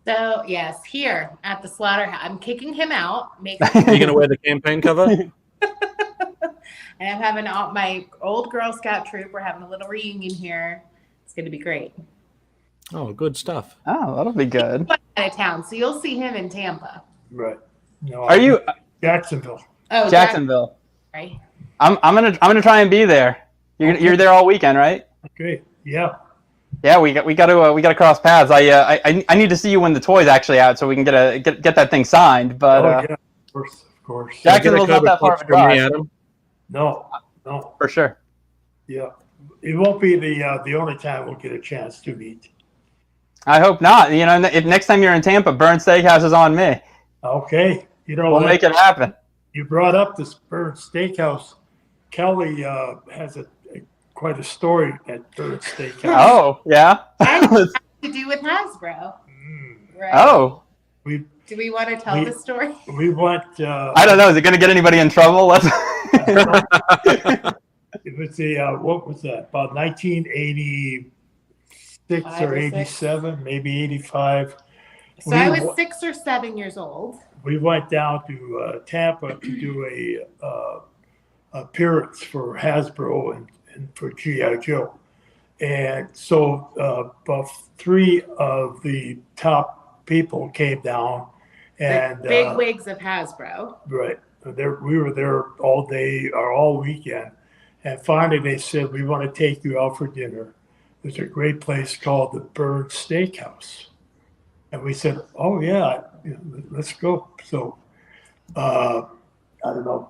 So yes, here at the Slaughterhouse, I'm kicking him out. Are you going to wear the campaign cover? And I'm having my old Girl Scout troop. We're having a little reunion here. It's going to be great. Oh, good stuff. Oh, that'll be good. He's out of town, so you'll see him in Tampa. Right. No, Are you Jacksonville? Oh, Jacksonville? Right. I'm gonna try and be there. You're there all weekend, right? Okay. Yeah. Yeah, we got to cross paths. I need to see you when the toy's actually out, so we can get that thing signed. But yeah, of course. Jacksonville's not that far of a drive. No. For sure. Yeah, it won't be the only time we'll get a chance to meet. I hope not. If next time you're in Tampa, Burn Steakhouse is on me. Okay. We'll make it happen. You brought up this Burn Steakhouse. Kelly has quite a story at Burn Steakhouse. Oh, yeah. And it has to do with Hasbro. Right. Oh. Do we want to tell the story? We went. I don't know. Is it going to get anybody in trouble? It was what was that? About 1986 or 87, maybe 85. So I was 6 or 7 years old. We went down to Tampa to do a appearance for Hasbro and for GI Joe, and so about 3 of the top people came down, and big wigs of Hasbro. Right, we were there all day or all weekend, and finally they said, we want to take you out for dinner. There's a great place called the Burn Steakhouse, and we said, oh yeah, let's go. So I don't know.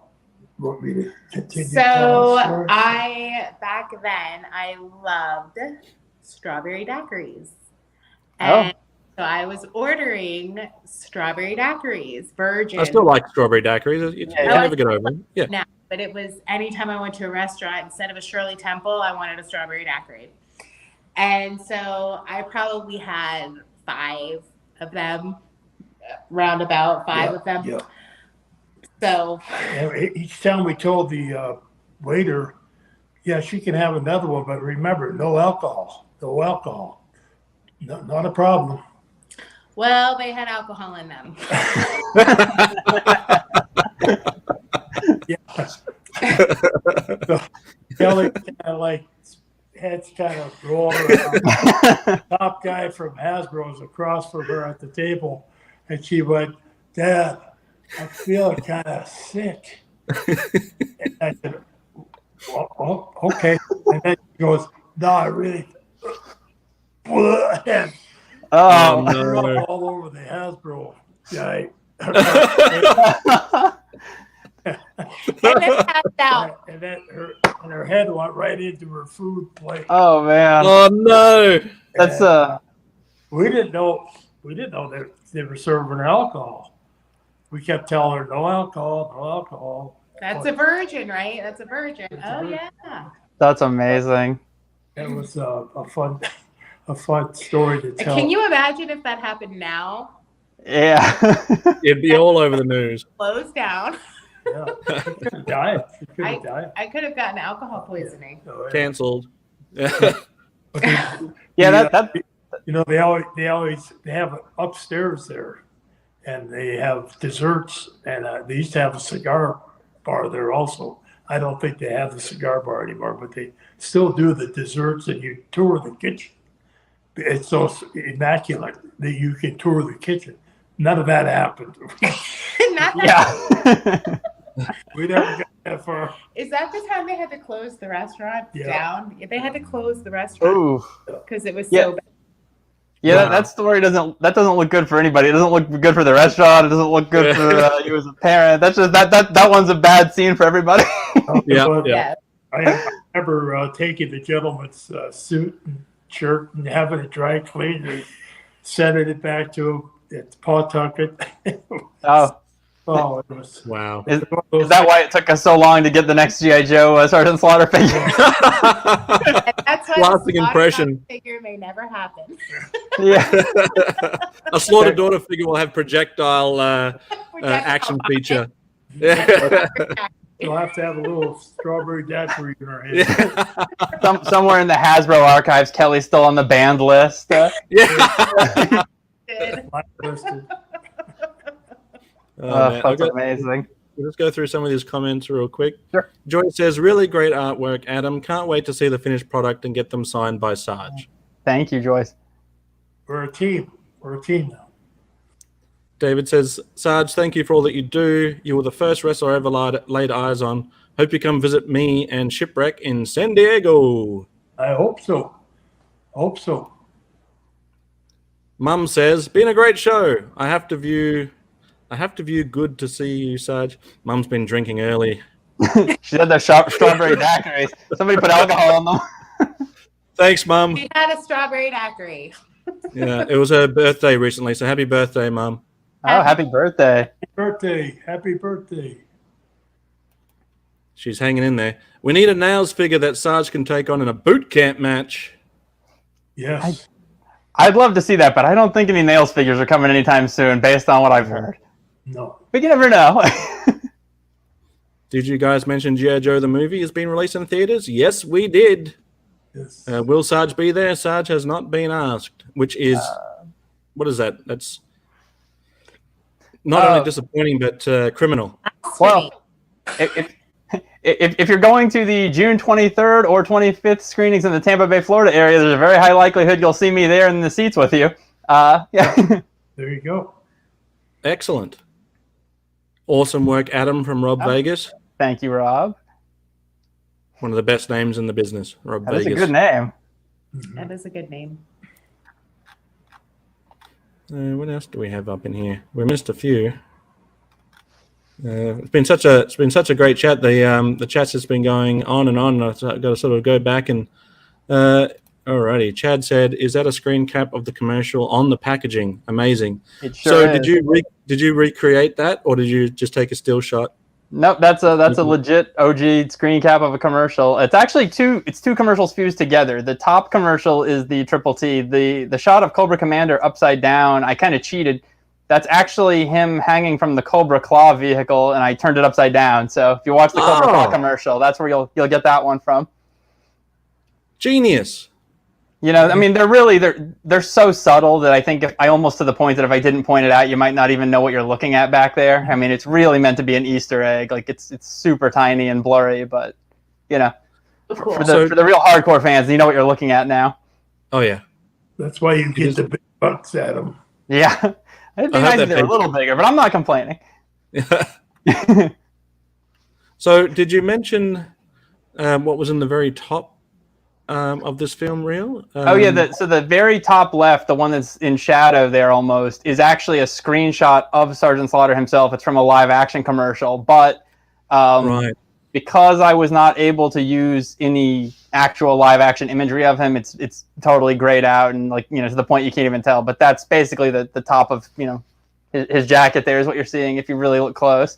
Want me to continue? So back then I loved strawberry daiquiris. And so I was ordering strawberry daiquiris, virgin. I still like strawberry daiquiris. You can never get over them. Yeah. Now, but it was anytime I went to a restaurant, instead of a Shirley Temple, I wanted a strawberry daiquiri. And so I probably had 5 of them, roundabout 5 of them. Yeah. So each time we told the waiter, yeah, she can have another one, but remember, no alcohol. No alcohol. No, not a problem. Well, they had alcohol in them. Yeah. So Kelly kind of heads kind of roll around. Top guy from Hasbro was across from her at the table, and she went, Dad, I'm feeling kind of sick. And I said, well, okay. And then she goes, no, I really. And Oh, no. all over the Hasbro guy. And then her head went right into her food plate. Oh man. Oh no. That's We didn't know that they were serving alcohol. We kept telling her no alcohol, no alcohol. That's a virgin, right? That's a virgin. Oh yeah. That's amazing. It was a fun story to tell. Can you imagine if that happened now? Yeah. It'd be all over the news. Closed down. Yeah, she could have died. She could have died. I could have gotten alcohol poisoning. So, Cancelled. Yeah, that they have upstairs there, and they have desserts, and they used to have a cigar bar there also. I don't think they have the cigar bar anymore, but they still do the desserts, and you tour the kitchen. It's so immaculate that you can tour the kitchen. None of that happened. Not that. yeah. We never got that far. Is that the time they had to close the restaurant down? They had to close the Ooh. restaurant because it was so bad. Yeah, that story doesn't look good for anybody. It doesn't look good for the restaurant. It doesn't look good for you as a parent. That's just that one's a bad scene for everybody. Yeah. I remember taking the gentleman's suit and shirt and having it dry cleaned and sending it back to him at Pawtucket. Oh. Oh, it was. Wow. Is that why it took us so long to get the next GI Joe Sergeant Slaughter figure? And that's why Lasting the impression. figure may never happen. Yeah. A Slaughter Daughter figure will have projectile action feature. Yeah. You'll have to have a little strawberry daiquiri in her hand. Yeah. Somewhere in the Hasbro archives, Kelly's still on the banned list. Yeah. Blacklisted. Man. That's amazing. Let's go through some of these comments real quick. Sure. Joy says, really great artwork, Adam. Can't wait to see the finished product and get them signed by Sarge. Thank you, Joyce. We're a team. We're a team now. David says, Sarge, thank you for all that you do. You were the first wrestler I ever laid eyes on. Hope you come visit me and Shipwreck in San Diego. I hope so. Hope so. Mum says, been a great show. I have to view good to see you, Sarge. Mum's been drinking early. She said those strawberry daiquiris. Somebody put alcohol in them. Thanks, Mum. We had a strawberry daiquiri. Yeah, it was her birthday recently, so happy birthday, Mum. Oh, happy birthday. Happy birthday. She's hanging in there. We need a Nails figure that Sarge can take on in a boot camp match. Yes. I'd love to see that, but I don't think any Nails figures are coming anytime soon based on what I've heard. No. But you never know. Did you guys mention G.I. Joe the movie has been released in theaters? Yes, we did. Yes. Will Sarge be there? Sarge has not been asked, which is, what is that? That's not only disappointing, but criminal. Well, if you're going to the June 23rd or 25th screenings in the Tampa Bay, Florida area, there's a very high likelihood you'll see me there in the seats with you. Yeah. There you go. Excellent. Awesome work, Adam from Rob Vegas. Thank you, Rob. One of the best names in the business, Rob That Vegas. is a good name. That is a good name. What else do we have up in here? We missed a few. It's been such a great chat. The chat's just been going on and on. I've got to sort of go back and alrighty. Chad said, "Is that a screen cap of the commercial on the packaging? Amazing." It sure is. Did you recreate that, or did you just take a still shot? Nope, that's a legit OG screen cap of a commercial. It's actually two commercials fused together. The top commercial is the Triple T. The shot of Cobra Commander upside down, I kind of cheated. That's actually him hanging from the Cobra Claw vehicle, and I turned it upside down. So if you watch the Cobra Claw commercial, that's where you'll get that one from. Genius. You know, I mean, they're so subtle that I think I almost to the point that if I didn't point it out, you might not even know what you're looking at back there. I mean, it's really meant to be an Easter egg. Like it's super tiny and blurry, but you know, for the real hardcore fans, you know what you're looking at now. Oh yeah, That's why you get the big bucks at them. Yeah, it'd be nice if they're a little bigger, but I'm not complaining. So, did you mention what was in the very top of this film reel? Oh yeah, so the very top left, the one that's in shadow there almost, is actually a screenshot of Sergeant Slaughter himself. It's from a live action commercial, but right. Because I was not able to use any actual live action imagery of him, it's totally grayed out and to the point you can't even tell. But that's basically the top of his jacket. There is what you're seeing if you really look close.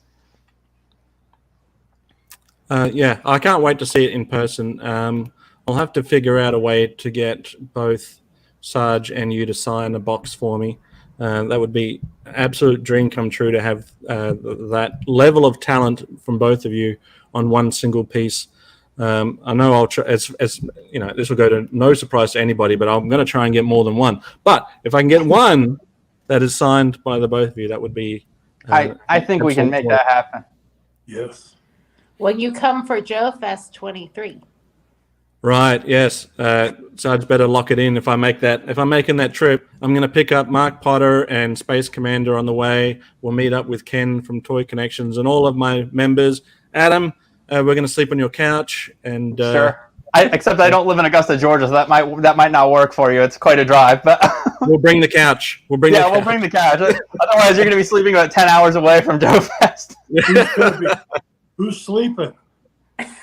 Yeah, I can't wait to see it in person. I'll have to figure out a way to get both Sarge and you to sign a box for me. That would be an absolute dream come true to have that level of talent from both of you on one single piece. I know I'll try, as this will go to no surprise to anybody, but I'm going to try and get more than one. But if I can get one that is signed by the both of you, that would be. I think we can make that happen. Yes. When you come for Joe Fest 23. Right. Yes. Sarge better lock it in. If I'm making that trip, I'm going to pick up Mark Potter and Space Commander on the way. We'll meet up with Ken from Toykennections and all of my members. Adam, we're going to sleep on your couch. And sure. Except I don't live in Augusta, Georgia, so that might not work for you. It's quite a drive, but we'll bring the couch. We'll bring the couch. Otherwise, you're going to be sleeping about 10 hours away from Joe Fest. Who's sleeping?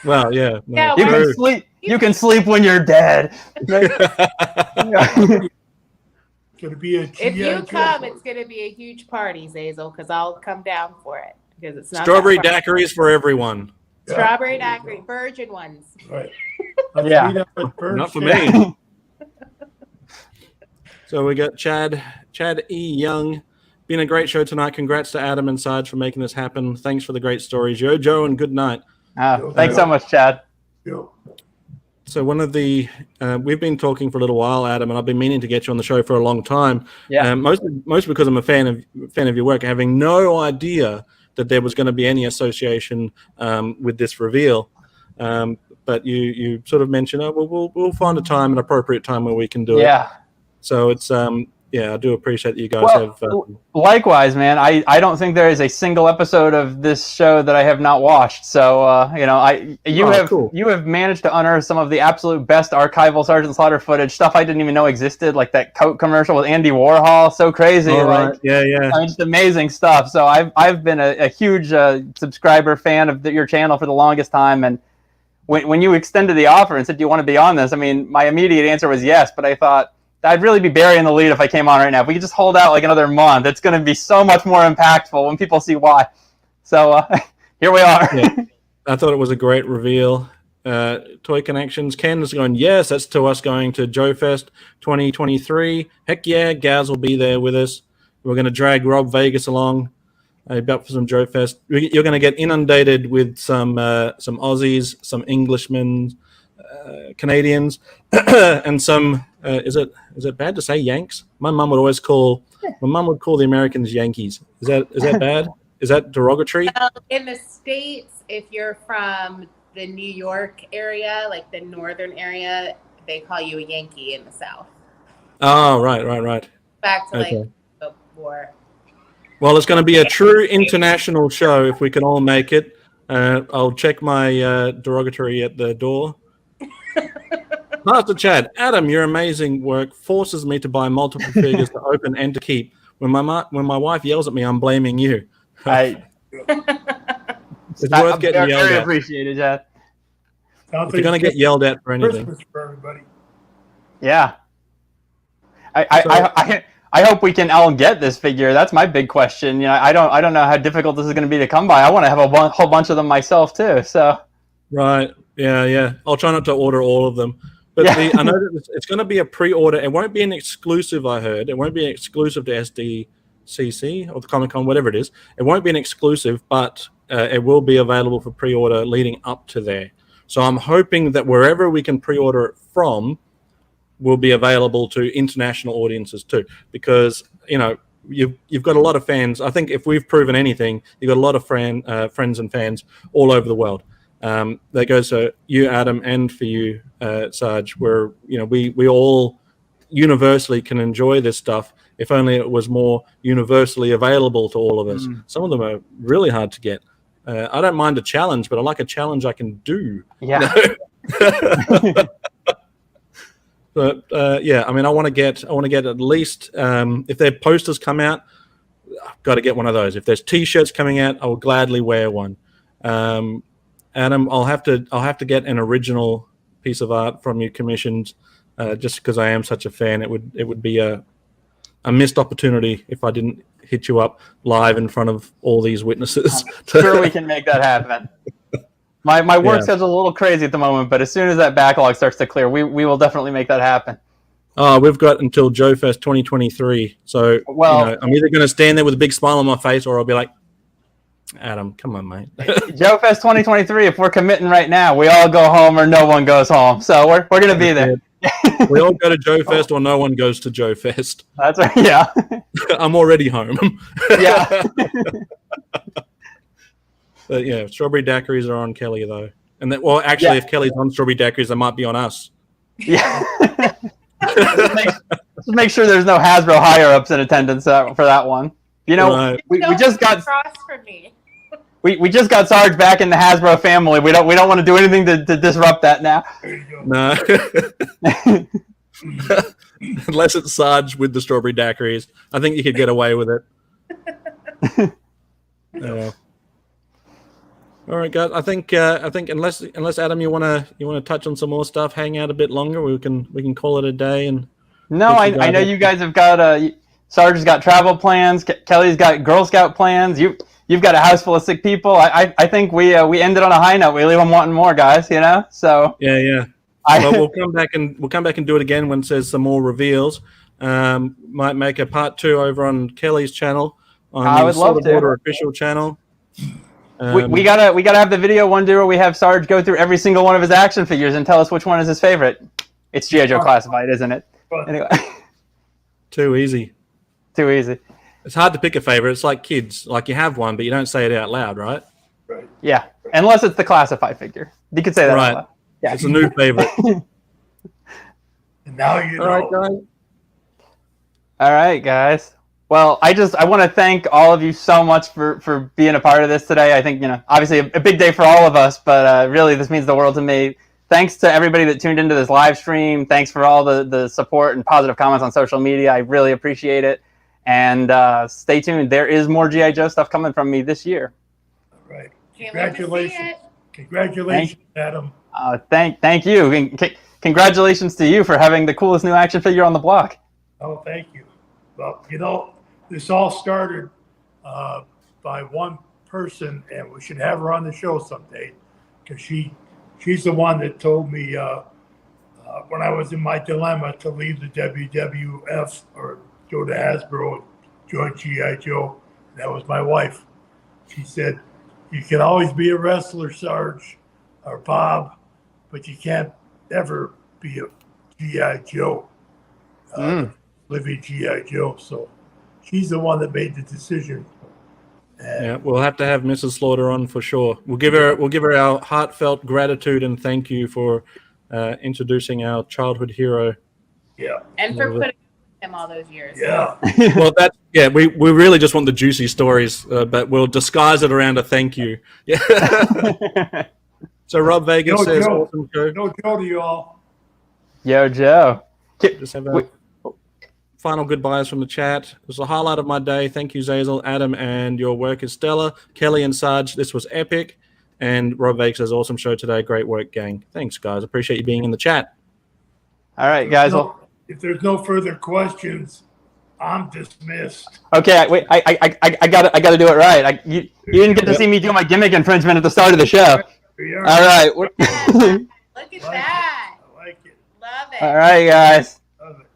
Well, yeah. No, Yeah, you can sleep. You can sleep when you're dead. Gonna be a If you come, it's going to be a huge party, Zazel, because I'll come down for it. because it's not Strawberry that far. daiquiris for everyone. Strawberry daiquiri, virgin ones. Right. Yeah. Not for me. So we got Chad E. Young. Been a great show tonight. Congrats to Adam and Sarge for making this happen. Thanks for the great stories. Yo, Joe, and good night. Thanks so much, Chad. So one of the we've been talking for a little while, Adam, and I've been meaning to get you on the show for a long time. Yeah. Most because I'm a fan of your work, having no idea that there was going to be any association with this reveal. But you sort of mentioned, we'll find a time, an appropriate time where we can do it. Yeah. So it's I do appreciate that you guys have. Likewise, man. I don't think there is a single episode of this show that I have not watched. So you have managed to unearth some of the absolute best archival Sergeant Slaughter footage, stuff I didn't even know existed, like that Coke commercial with Andy Warhol. So crazy. Right. Yeah. I mean, just amazing stuff. So I've been a huge subscriber fan of your channel for the longest time, and when you extended the offer and said, "Do you want to be on this?" I mean, my immediate answer was yes, but I thought I'd really be burying the lead if I came on right now. If we could just hold out like another month, it's going to be so much more impactful when people see why. So here we are. Yeah. I thought it was a great reveal. Toykennections. Ken is going, yes, that's to us going to Joe Fest 2023. Heck yeah, Gazz will be there with us. We're going to drag Rob Vegas along. About for some Joe Fest. You're going to get inundated with some Aussies, some Englishmen, Canadians, and some. Is it bad to say Yanks? My mum would call the Americans Yankees. Is that bad? Is that derogatory? In the States, if you're from the New York area, like the northern area, they call you a Yankee in the South. Oh, right. Back to Okay. like war. Well, it's going to be a true international show if we can all make it. I'll check my derogatory at the door. Master Chad, Adam, your amazing work forces me to buy multiple figures to open and to keep. When my wife yells at me, I'm blaming you. It's worth getting yelled very at. Appreciated, Chad. If you're going to get yelled at for anything. Christmas for everybody. Yeah. I hope we can all get this figure. That's my big question. I don't know how difficult this is going to be to come by. I want to have a whole bunch of them myself too. So. Right. Yeah. I'll try not to order all of them. But I know that it's going to be a pre-order. It won't be an exclusive, I heard. It won't be an exclusive to SDCC or the Comic-Con, whatever it is. It won't be an exclusive, but it will be available for pre-order leading up to there. So I'm hoping that wherever we can pre-order it from will be available to international audiences too. Because, you've got a lot of fans. I think if we've proven anything, you've got a lot of friends and fans all over the world. That goes to you, Adam, and for you, Sarge, where we all universally can enjoy this stuff. If only it was more universally available to all of us. Some of them are really hard to get. I don't mind a challenge, but I like a challenge I can do. Yeah. But I mean, I want to get at least if their posters come out, I've got to get one of those. If there's T-shirts coming out, I will gladly wear one. Adam, I'll have to get an original piece of art from you commissioned, just because I am such a fan. It would be a missed opportunity if I didn't hit you up live in front of all these witnesses. Sure, we can make that happen. My work schedule's a little crazy at the moment, but as soon as that backlog starts to clear, we will definitely make that happen. Oh, we've got until Joe Fest 2023. So I'm either going to stand there with a big smile on my face, or I'll be like, Adam, come on, mate. Joe Fest 2023. If we're committing right now, we all go home or no one goes home. So we're going to be there. We all go to Joe Fest or no one goes to Joe Fest. That's right. Yeah. I'm already home. Yeah. But yeah, strawberry daiquiris are on Kelly though, and if Kelly's on strawberry daiquiris, they might be on us. Yeah. just make sure there's no Hasbro higher ups in attendance for that one. We just got across from me. We just got Sarge back in the Hasbro family. We don't want to do anything to disrupt that now. No. Unless it's Sarge with the strawberry daiquiris, I think you could get away with it. All right, guys. I think unless Adam, you want to touch on some more stuff, hang out a bit longer, we can call it a day. And no, I know you guys have got Sarge's got travel plans. Kelly's got Girl Scout plans. You've got a house full of sick people. I think we ended on a high note. We leave them wanting more, guys. So Yeah. Well, we'll come back and do it again when there's some more reveals. Might make a part 2 over on Kelly's channel, on I the would love to. Order official channel. We gotta have the video one day where we have Sarge go through every single one of his action figures and tell us which one is his favorite. It's GI Joe Classified, isn't it? Anyway, Too easy. too easy. It's hard to pick a favorite. It's like kids. Like you have one, but you don't say it out loud, right? Right. Yeah, unless it's the Classified figure. You could say that. Right. Out loud. Yeah. It's a new favorite. And now you know. All right, guys. All right, guys. Well, I want to thank all of you so much for being a part of this today. I think, obviously a big day for all of us, but really this means the world to me. Thanks to everybody that tuned into this live stream. Thanks for all the support and positive comments on social media. I really appreciate it. And stay tuned. There is more GI Joe stuff coming from me this year. All right. Can't wait to see Congratulations. it. Congratulations, Adam. Thank you. And congratulations to you for having the coolest new action figure on the block. Oh, thank you. Well, this all started by one person, and we should have her on the show someday, because she's the one that told me when I was in my dilemma to leave the WWF or go to Hasbro and join GI Joe. That was my wife. She said, "You can always be a wrestler, Sarge or Bob, but you can't ever be a GI Joe, living GI Joe." So she's the one that made the decision. And Yeah, we'll have to have Mrs. Slaughter on for sure. We'll give her our heartfelt gratitude and thank you for introducing our childhood hero. yeah, And for putting him all those years. yeah. Well, we really just want the juicy stories, but we'll disguise it around a thank you. Yeah. So Rob Vegas Yo, says, Joe. awesome show. No Jody, y'all. Yo, Joe. Just have a final goodbyes from the chat. It was the highlight of my day. Thank you, Zazel, Adam, and your work is stellar. Kelly and Sarge, this was epic. And Rob Vegas says, awesome show today. Great work, gang. Thanks, guys. Appreciate you being in the chat. All right, guys. Well, If there's no further questions, I'm dismissed. okay. Wait. I got to do it right. You didn't get to see me do my gimmick infringement at the start of the show. We are. All right. Look at I that. like it. Love it. All right, guys. Love it.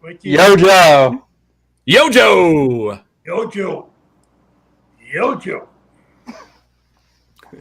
Wait till Yo, Joe. Yo, Joe! Yo, Joe. Yo, Joe.